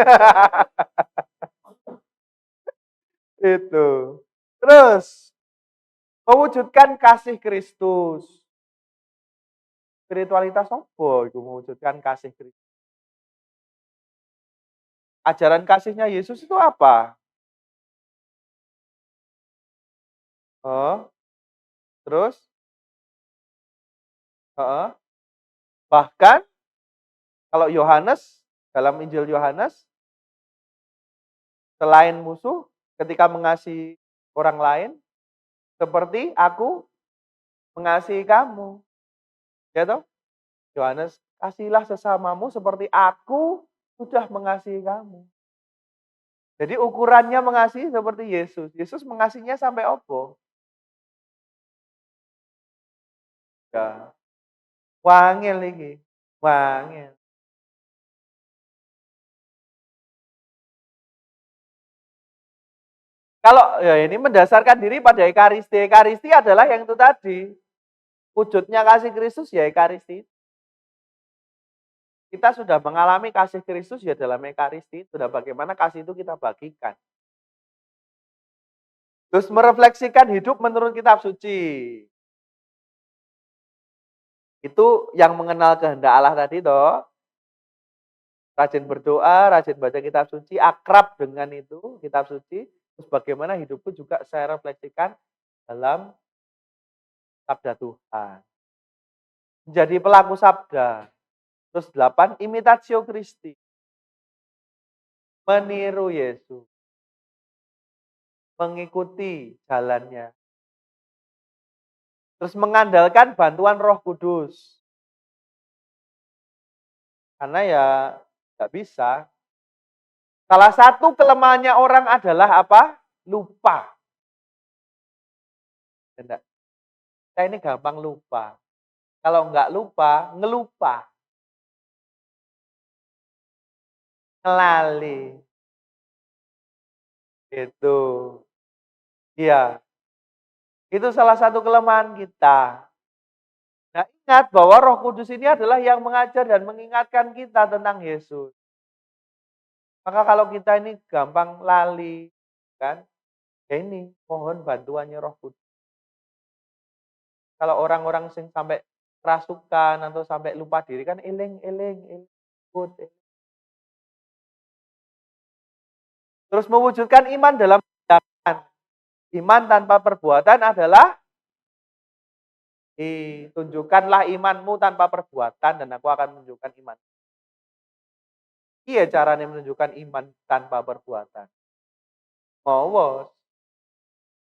Itu. Terus mewujudkan kasih Kristus. Spiritualitas apa itu mewujudkan kasih Kristus? Ajaran kasihnya Yesus itu apa? Oh, terus? Heeh. Bahkan kalau Yohanes, dalam Injil Yohanes, selain musuh, ketika mengasihi orang lain, seperti aku mengasihi kamu. Ya toh? Yohanes, kasihilah sesamamu seperti aku sudah mengasihi kamu. Jadi ukurannya mengasihi seperti Yesus. Yesus mengasihinya sampai opo? Ya, wangil iki. Wangil. Kalau ya ini mendasarkan diri pada Ekaristi. Ekaristi adalah yang itu tadi. Wujudnya kasih Kristus ya Ekaristi. Kita sudah mengalami kasih Kristus ya dalam Ekaristi. Sudah bagaimana kasih itu kita bagikan. Terus merefleksikan hidup menurut kitab suci. Itu yang mengenal kehendak Allah tadi toh. Rajin berdoa, rajin baca kitab suci, akrab dengan itu, kitab suci. Terus bagaimana hidupku juga saya refleksikan dalam sabda Tuhan. Menjadi pelaku sabda. Terus 8, imitatio Christi. Meniru Yesus. Mengikuti jalannya. Terus mengandalkan bantuan Roh Kudus. Karena ya nggak bisa. Salah satu kelemahannya orang adalah apa? Lupa. Enggak. Saya ini gampang lupa. Kalau nggak lupa, ngelupa. Ngelali. Itu. Iya. Itu salah satu kelemahan kita. Nah, ingat bahwa Roh Kudus ini adalah yang mengajar dan mengingatkan kita tentang Yesus. Maka kalau kita ini gampang lali, kan? Ya ini, mohon bantuannya Roh Kudus. Kalau orang-orang sing sampai kerasukan atau sampai lupa diri kan eling, eling, eling. Terus mewujudkan iman dalam tindakan. Iman tanpa perbuatan adalah tunjukkanlah imanmu tanpa perbuatan dan aku akan menunjukkan iman. Iya caranya menunjukkan iman tanpa perbuatan. Ngowos,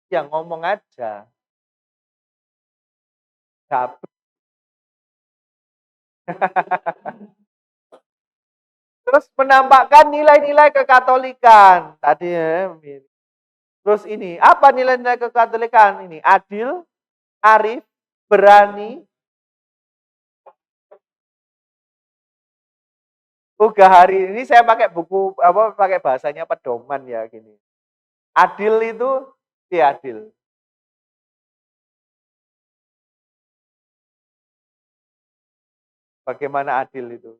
yang ngomong aja. Gabut. Terus menampakkan nilai-nilai kekatolikan. Tadi ya. Terus ini, apa nilai-nilai kekatolikan ini? Adil, arif, berani. Uga hari ini saya pakai buku apa pakai bahasanya pedoman ya gini. Adil itu ya adil. Bagaimana adil itu?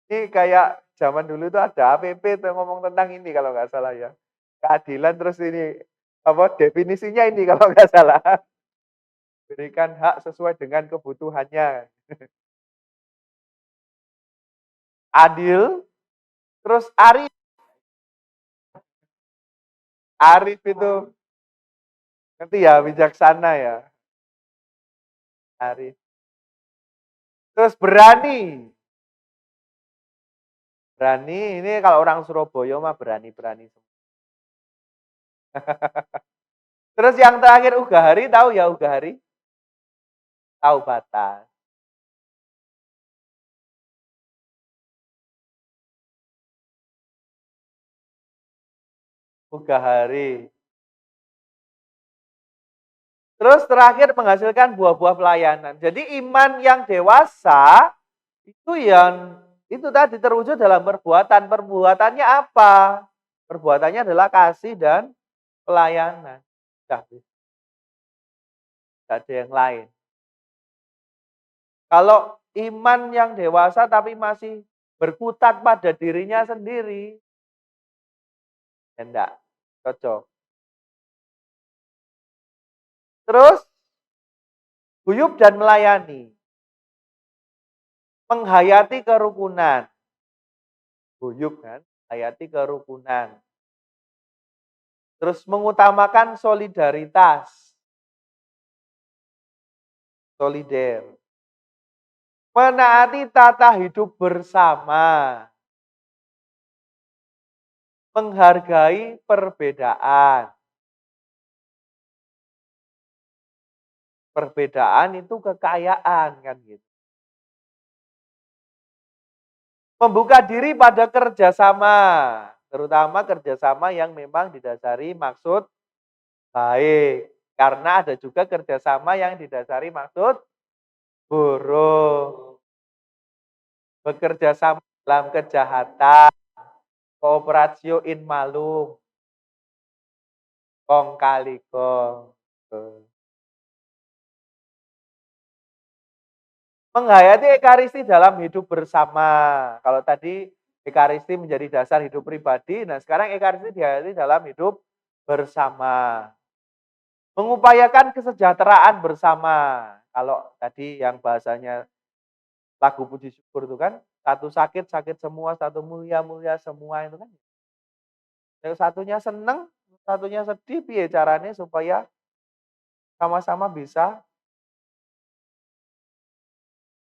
Ini kayak zaman dulu tuh ada APP tuh ngomong tentang ini kalau nggak salah ya. Keadilan terus ini, apa, definisinya ini kalau nggak salah. Berikan hak sesuai dengan kebutuhannya. Adil, terus arif. Arif itu ngerti ya, bijaksana ya. Arif. Terus berani. Berani, ini kalau orang Surabaya mah berani-berani. Terus yang terakhir Ugahari, tahu ya Ugahari? Tahu batas. Ugahari. Terus terakhir menghasilkan buah-buah pelayanan. Jadi iman yang dewasa itu yang itu tadi terwujud dalam perbuatan. Perbuatannya apa? Perbuatannya adalah kasih dan pelayanan. Sudah, tidak ada yang lain. Kalau iman yang dewasa tapi masih berkutat pada dirinya sendiri, ya enggak cocok. Terus guyub dan melayani. Menghayati kerukunan. Guyub kan, hayati kerukunan. Terus mengutamakan solidaritas. Solider. Menaati tata hidup bersama. Menghargai perbedaan. Perbedaan itu kekayaan kan gitu. Membuka diri pada kerjasama, terutama kerjasama yang memang didasari maksud baik. Karena ada juga kerjasama yang didasari maksud buruk. Bekerja sama dalam kejahatan, kooperatio in malum, kong kali kong. Menghayati ekaristi dalam hidup bersama. Kalau tadi ekaristi menjadi dasar hidup pribadi, nah sekarang ekaristi dihayati dalam hidup bersama. Mengupayakan kesejahteraan bersama. Kalau tadi yang bahasanya lagu puji syukur itu kan, satu sakit, sakit semua, satu mulia, mulia semua itu kan. Yang satunya seneng, satunya sedih, piye caranya supaya sama-sama bisa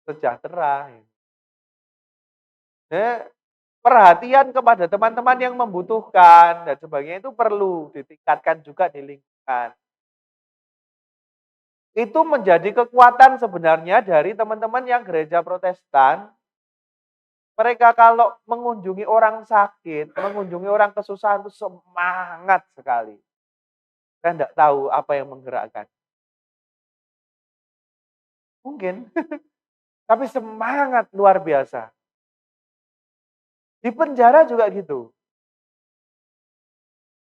sejahtera. Nah, perhatian kepada teman-teman yang membutuhkan dan sebagainya itu perlu ditingkatkan juga di lingkungan. Itu menjadi kekuatan sebenarnya dari teman-teman yang gereja Protestan. Mereka kalau mengunjungi orang sakit, mengunjungi orang kesusahan itu semangat sekali. Saya tidak tahu apa yang menggerakkan. Mungkin, tapi semangat luar biasa. Di penjara juga gitu.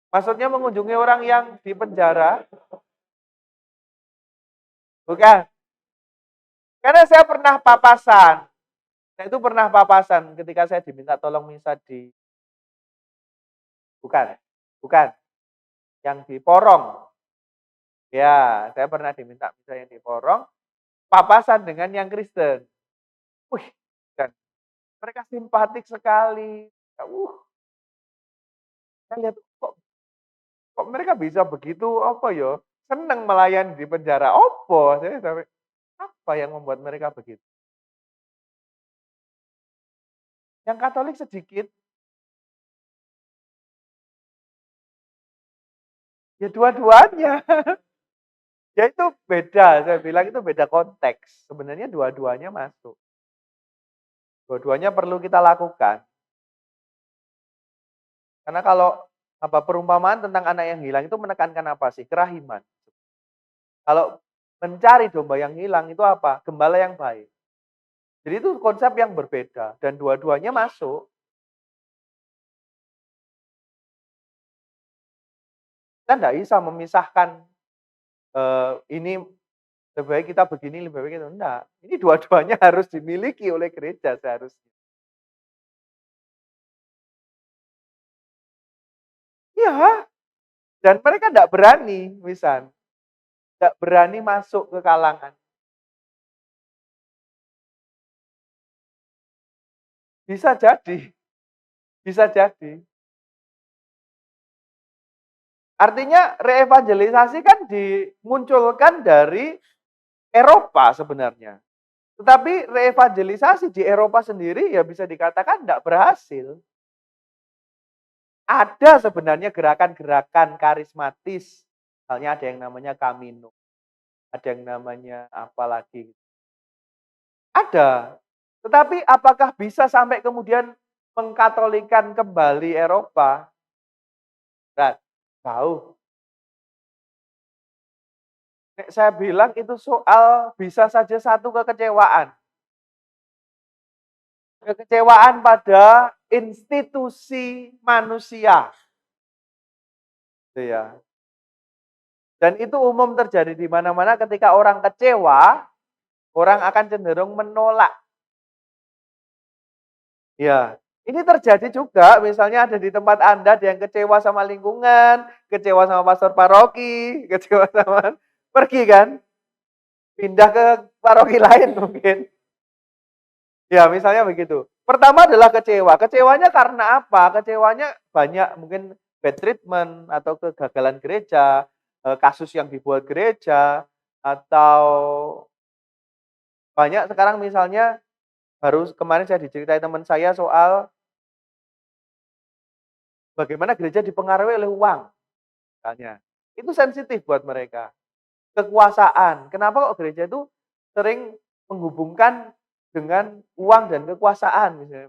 Maksudnya mengunjungi orang yang di penjara? Bukan. Karena saya pernah papasan. Saya itu pernah papasan ketika saya diminta tolong misa di bukan, bukan, yang di Porong. Ya, saya pernah diminta misa yang di Porong, papasan dengan yang Kristen. Wih, dan mereka simpatik sekali. Saya lihat kok kok mereka bisa begitu apa ya? Seneng melayani di penjara. Opo? Saya sampai apa yang membuat mereka begitu? Yang Katolik sedikit, ya dua-duanya. Ya itu beda, saya bilang itu beda konteks. Sebenarnya dua-duanya masuk. Dua-duanya perlu kita lakukan. Karena kalau apa perumpamaan tentang anak yang hilang itu menekankan apa sih? Kerahiman. Kalau mencari domba yang hilang itu apa? Gembala yang baik. Jadi itu konsep yang berbeda dan dua-duanya masuk. Kita tidak bisa memisahkan ini lebih baik kita begini, lebih baik itu. Enggak, ini dua-duanya harus dimiliki oleh gereja seharusnya. Iya, dan mereka enggak berani, enggak berani masuk ke kalangan. Bisa jadi, bisa jadi. Artinya reevangelisasi kan dimunculkan dari Eropa sebenarnya. Tetapi reevangelisasi di Eropa sendiri ya bisa dikatakan enggak berhasil. Ada sebenarnya gerakan-gerakan karismatis, misalnya ada yang namanya Camino, ada yang namanya apa lagi. Ada, tetapi apakah bisa sampai kemudian mengkatolikan kembali Eropa? Berat, jauh. Nek saya bilang itu soal bisa saja satu kekecewaan. Kekecewaan pada institusi manusia. Gitu ya. Dan itu umum terjadi di mana-mana ketika orang kecewa, orang akan cenderung menolak. Ya, ini terjadi juga misalnya ada di tempat Anda ada yang kecewa sama lingkungan, kecewa sama pastor paroki, kecewa sama pergi kan? Pindah ke paroki lain mungkin. Ya, misalnya begitu. Pertama adalah kecewa. Kecewanya karena apa? Kecewanya banyak mungkin bad treatment atau kegagalan gereja, kasus yang dibuat gereja, atau banyak sekarang misalnya baru kemarin saya diceritai teman saya soal bagaimana gereja dipengaruhi oleh uang, misalnya. Itu sensitif buat mereka. Kekuasaan. Kenapa kok gereja itu sering menghubungkan dengan uang dan kekuasaan misalnya.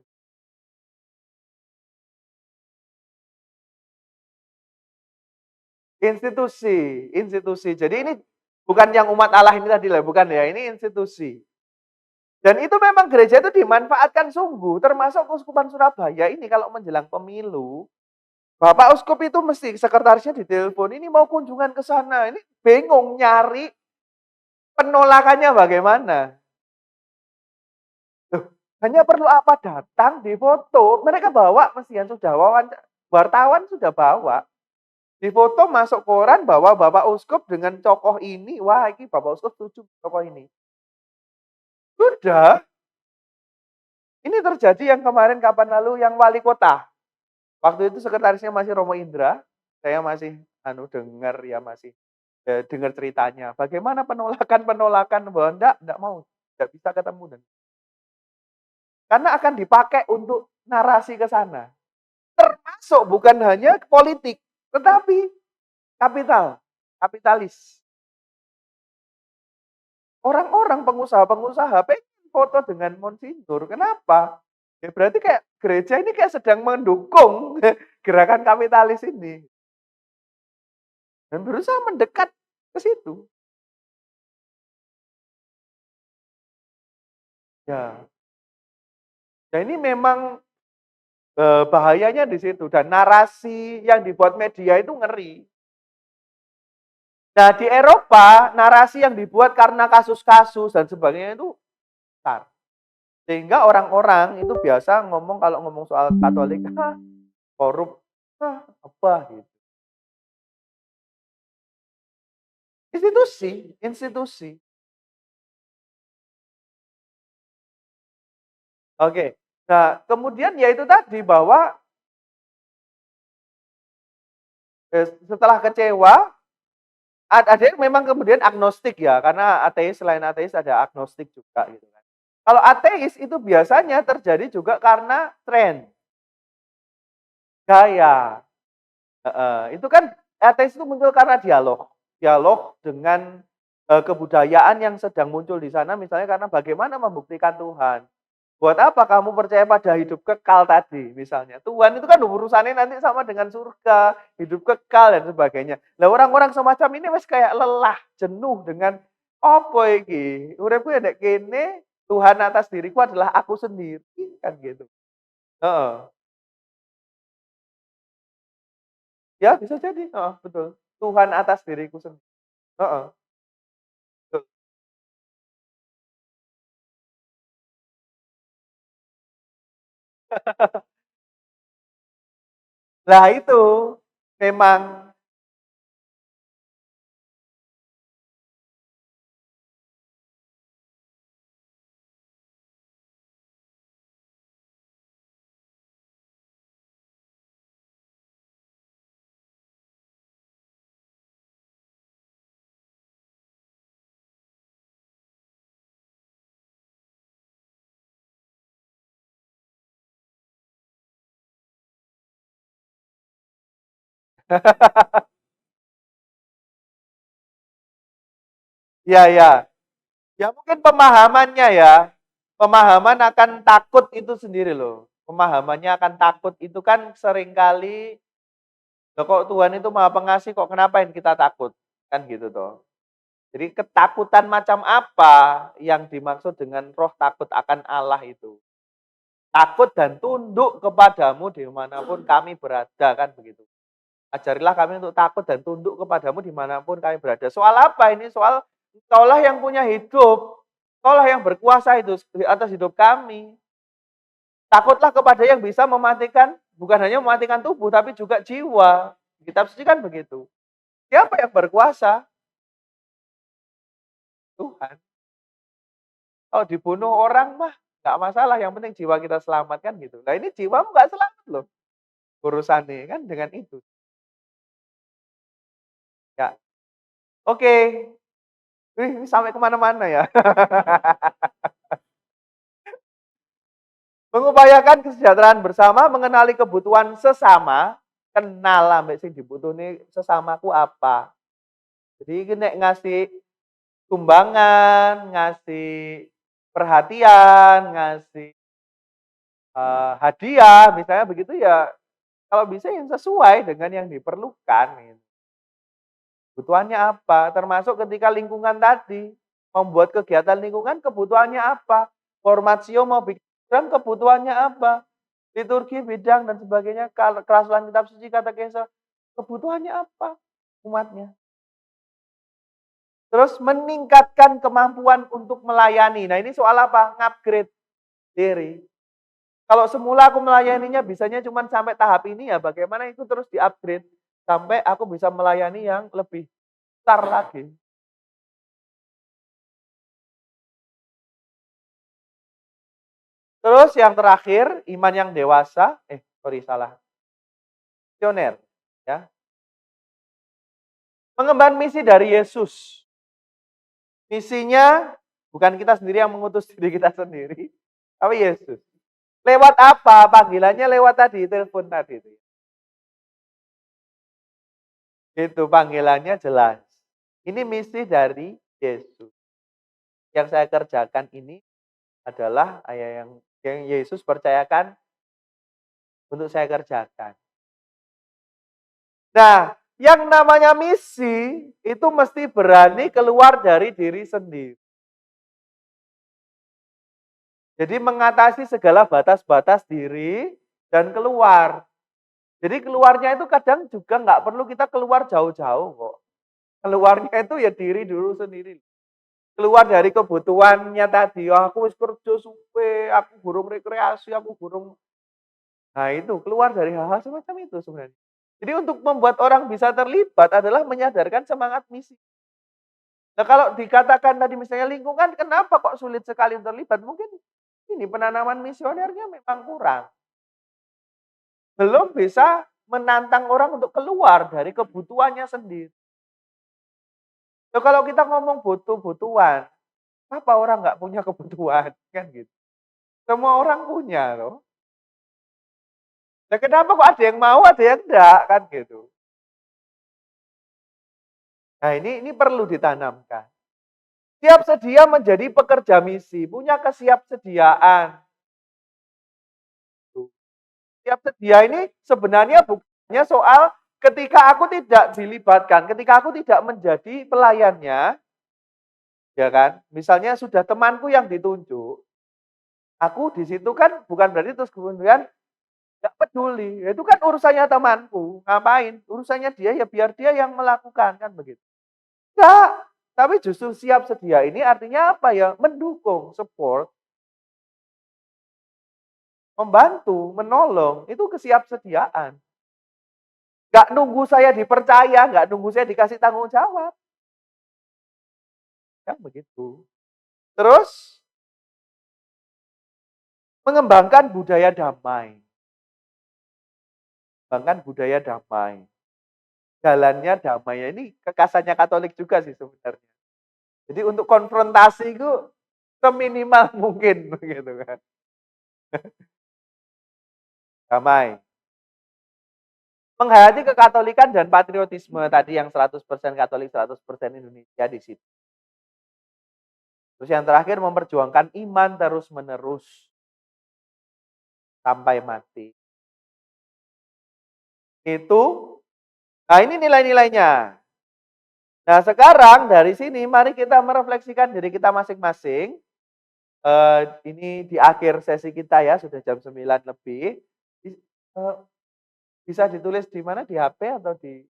Institusi, institusi. Jadi ini bukan yang umat Allah ini tadi lah, bukan ya, ini institusi. Dan itu memang gereja itu dimanfaatkan sungguh, termasuk Keuskupan Surabaya ini kalau menjelang pemilu, Bapak Uskup itu mesti sekretarisnya ditelepon, ini mau kunjungan ke sana, ini bingung nyari penolakannya bagaimana. Loh, hanya perlu apa datang difoto, mereka bawa mestian sudah wartawan sudah bawa. Difoto masuk koran bahwa Bapak Uskup dengan tokoh ini, wah ini Bapak Uskup setuju tokoh ini. Sudah, ini terjadi yang kemarin kapan lalu yang wali kota. Waktu itu sekretarisnya masih Romo Indra, saya masih dengar ya masih dengar ceritanya. Bagaimana penolakan-penolakan bahwa enggak mau, enggak bisa ketemu dan karena akan dipakai untuk narasi ke sana. Termasuk bukan hanya politik, tetapi kapitalis. Orang-orang pengusaha-pengusaha pengen foto dengan Monsignor. Kenapa? Ya berarti kayak gereja ini kayak sedang mendukung gerakan kapitalis ini. Dan berusaha mendekat ke situ. Ya. Nah ini memang bahayanya di situ. Dan narasi yang dibuat media itu ngeri. Nah di Eropa, narasi yang dibuat karena kasus-kasus dan sebagainya itu besar. Sehingga orang-orang itu biasa ngomong kalau ngomong soal Katolik, korup, apa gitu. Institusi, institusi. Oke. Nah, kemudian ya itu tadi bahwa setelah kecewa, ada yang memang kemudian agnostik ya, karena ateis selain ateis ada agnostik juga gitu kan. Kalau ateis itu biasanya terjadi juga karena tren, gaya. Itu kan ateis itu muncul karena dialog. Dialog dengan kebudayaan yang sedang muncul di sana misalnya karena bagaimana membuktikan Tuhan. Buat apa kamu percaya pada hidup kekal tadi misalnya. Tuhan itu kan urusannya nanti sama dengan surga, hidup kekal dan sebagainya. Nah, orang-orang semacam ini wis kayak lelah, jenuh dengan apa iki? Uripku ya nek kene, Tuhan atas diriku adalah aku sendiri kan gitu. Heeh. Ya bisa jadi, heeh, betul. Tuhan atas diriku sendiri. Heeh, betul. Nah itu, memang ya ya, ya mungkin pemahamannya ya, pemahaman akan takut itu sendiri loh. Pemahamannya akan takut itu kan seringkali, "Loh kok Tuhan itu Maha Pengasih kok kenapa yang kita takut?" Kan gitu toh. Jadi ketakutan macam apa yang dimaksud dengan roh takut akan Allah itu? Takut dan tunduk kepadamu dimanapun kami berada, kan begitu. Ajarilah kami untuk takut dan tunduk kepadamu dimanapun kami berada. Soal apa ini? Soal Engkaulah yang punya hidup. Engkaulah yang berkuasa itu atas hidup kami. Takutlah kepada yang bisa mematikan, bukan hanya mematikan tubuh, tapi juga jiwa. Kitab suci kan begitu. Siapa yang berkuasa? Tuhan. Kalau dibunuh orang mah nggak masalah, yang penting jiwa kita selamat kan gitu. Nah ini jiwamu nggak selamat loh urusannya kan dengan itu. Ya, oke. Ini sampai kemana-mana ya. Mengupayakan kesejahteraan bersama, mengenali kebutuhan sesama, kenal ambek sing dibutuhne sesamaku apa. Jadi nek ngasih sumbangan, ngasih perhatian, ngasih hadiah misalnya begitu ya, kalau bisa yang sesuai dengan yang diperlukan gitu. Kebutuhannya apa? Termasuk ketika lingkungan tadi, membuat kegiatan lingkungan kebutuhannya apa? Formatio mau bikin program kebutuhannya apa? Liturgi, bidang, dan sebagainya, kerasulan kitab suci, katekese, kebutuhannya apa umatnya? Terus meningkatkan kemampuan untuk melayani. Nah ini soal apa? Ngupgrade diri. Kalau semula aku melayaninya bisanya cuma sampai tahap ini ya bagaimana itu terus di-upgrade sampai aku bisa melayani yang lebih besar lagi. Terus yang terakhir, iman yang dewasa, salah, visioner, ya. Mengemban misi dari Yesus. Misinya bukan kita sendiri yang mengutus diri kita sendiri, tapi Yesus. Lewat apa? Panggilannya lewat tadi, telepon tadi itu. Itu panggilannya jelas. Ini misi dari Yesus. Yang saya kerjakan ini adalah yang Yesus percayakan untuk saya kerjakan. Nah, yang namanya misi itu mesti berani keluar dari diri sendiri. Jadi mengatasi segala batas-batas diri dan keluar. Jadi keluarnya itu kadang juga nggak perlu kita keluar jauh-jauh kok. Keluarnya itu ya diri dulu sendiri. Keluar dari kebutuhannya tadi, "Oh, aku wis kerja suwe, aku burung rekreasi, aku burung." Nah itu, keluar dari hal-hal semacam itu sebenarnya. Jadi untuk membuat orang bisa terlibat adalah menyadarkan semangat misi. Nah kalau dikatakan tadi misalnya lingkungan, kenapa kok sulit sekali terlibat? Mungkin ini penanaman misionernya memang kurang. Belum bisa menantang orang untuk keluar dari kebutuhannya sendiri. Nah, kalau kita ngomong butuh-butuhan, apa orang nggak punya kebutuhan? Kan gitu. Semua orang punya loh. Nah, kenapa kok ada yang mau, ada yang enggak? Kan gitu. Nah, ini perlu ditanamkan. Siap sedia menjadi pekerja misi, punya kesiapsediaan. Siap sedia ini sebenarnya bukannya soal ketika aku tidak dilibatkan, ketika aku tidak menjadi pelayannya, ya kan? Misalnya sudah temanku yang ditunjuk, aku di situ kan bukan berarti terus kemudian nggak peduli. Ya itu kan urusannya temanku, ngapain? Urusannya dia ya biar dia yang melakukan, kan begitu. Enggak, tapi justru siap sedia ini artinya apa ya? Mendukung, support. membantu, menolong, itu kesiapsediaan. Nggak nunggu saya dipercaya, nggak nunggu saya dikasih tanggung jawab. Kan begitu. Terus mengembangkan budaya damai. Mengembangkan budaya damai. Jalannya damai. Ini kekasannya Katolik juga sih sebenarnya. Jadi untuk konfrontasi itu seminimal mungkin begitu kan. Damai. Menghayati kekatolikan dan patriotisme tadi yang 100% Katolik, 100% Indonesia di situ. Terus yang terakhir memperjuangkan iman terus-menerus sampai mati. Itu, nah ini nilai-nilainya. Nah sekarang dari sini mari kita merefleksikan diri kita masing-masing. Ini di akhir sesi kita ya, sudah jam 9 lebih. Bisa ditulis di mana? Di HP atau di...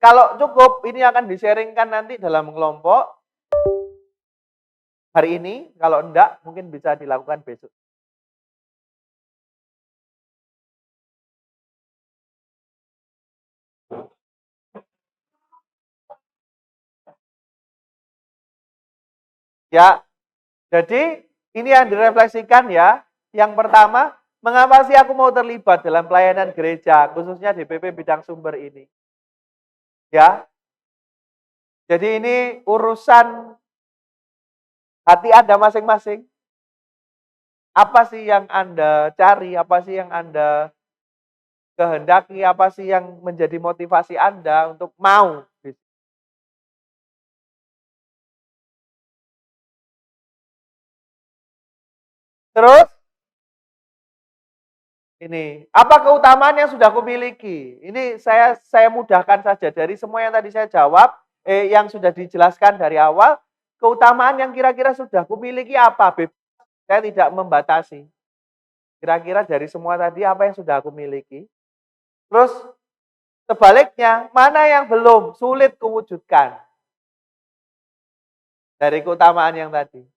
Kalau cukup, ini akan di-sharingkan nanti dalam kelompok hari ini. Kalau enggak, mungkin bisa dilakukan besok. Ya, jadi ini yang direfleksikan ya. Yang pertama, mengapa sih aku mau terlibat dalam pelayanan gereja, khususnya DPP bidang sumber ini? Ya, jadi ini urusan hati Anda masing-masing. Apa sih yang Anda cari? Apa sih yang Anda kehendaki? Apa sih yang menjadi motivasi Anda untuk mau? Terus, ini, apa keutamaan yang sudah kumiliki? Ini saya mudahkan saja dari semua yang tadi saya jawab, yang sudah dijelaskan dari awal, keutamaan yang kira-kira sudah kumiliki apa? Saya tidak membatasi. Kira-kira dari semua tadi apa yang sudah aku miliki? Terus sebaliknya, mana yang belum sulit kuwujudkan? Dari keutamaan yang tadi.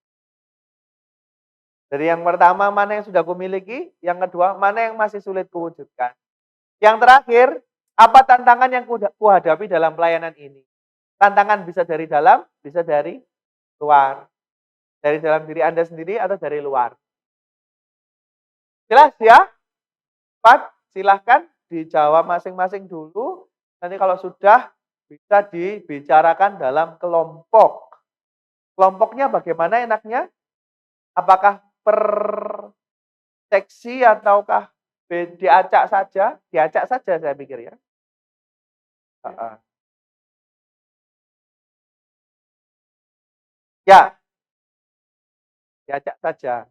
Dari yang pertama, mana yang sudah kumiliki? Yang kedua, mana yang masih sulit kuwujudkan? Yang terakhir, apa tantangan yang kuhadapi dalam pelayanan ini? Tantangan bisa dari dalam, bisa dari luar. Dari dalam diri Anda sendiri atau dari luar. Jelas ya? Pak, silahkan dijawab masing-masing dulu. Nanti kalau sudah bisa dibicarakan dalam kelompok. Kelompoknya bagaimana enaknya? Apakah per seksi ataukah diacak saja? Diacak saja saya pikir ya. Ya, diacak saja.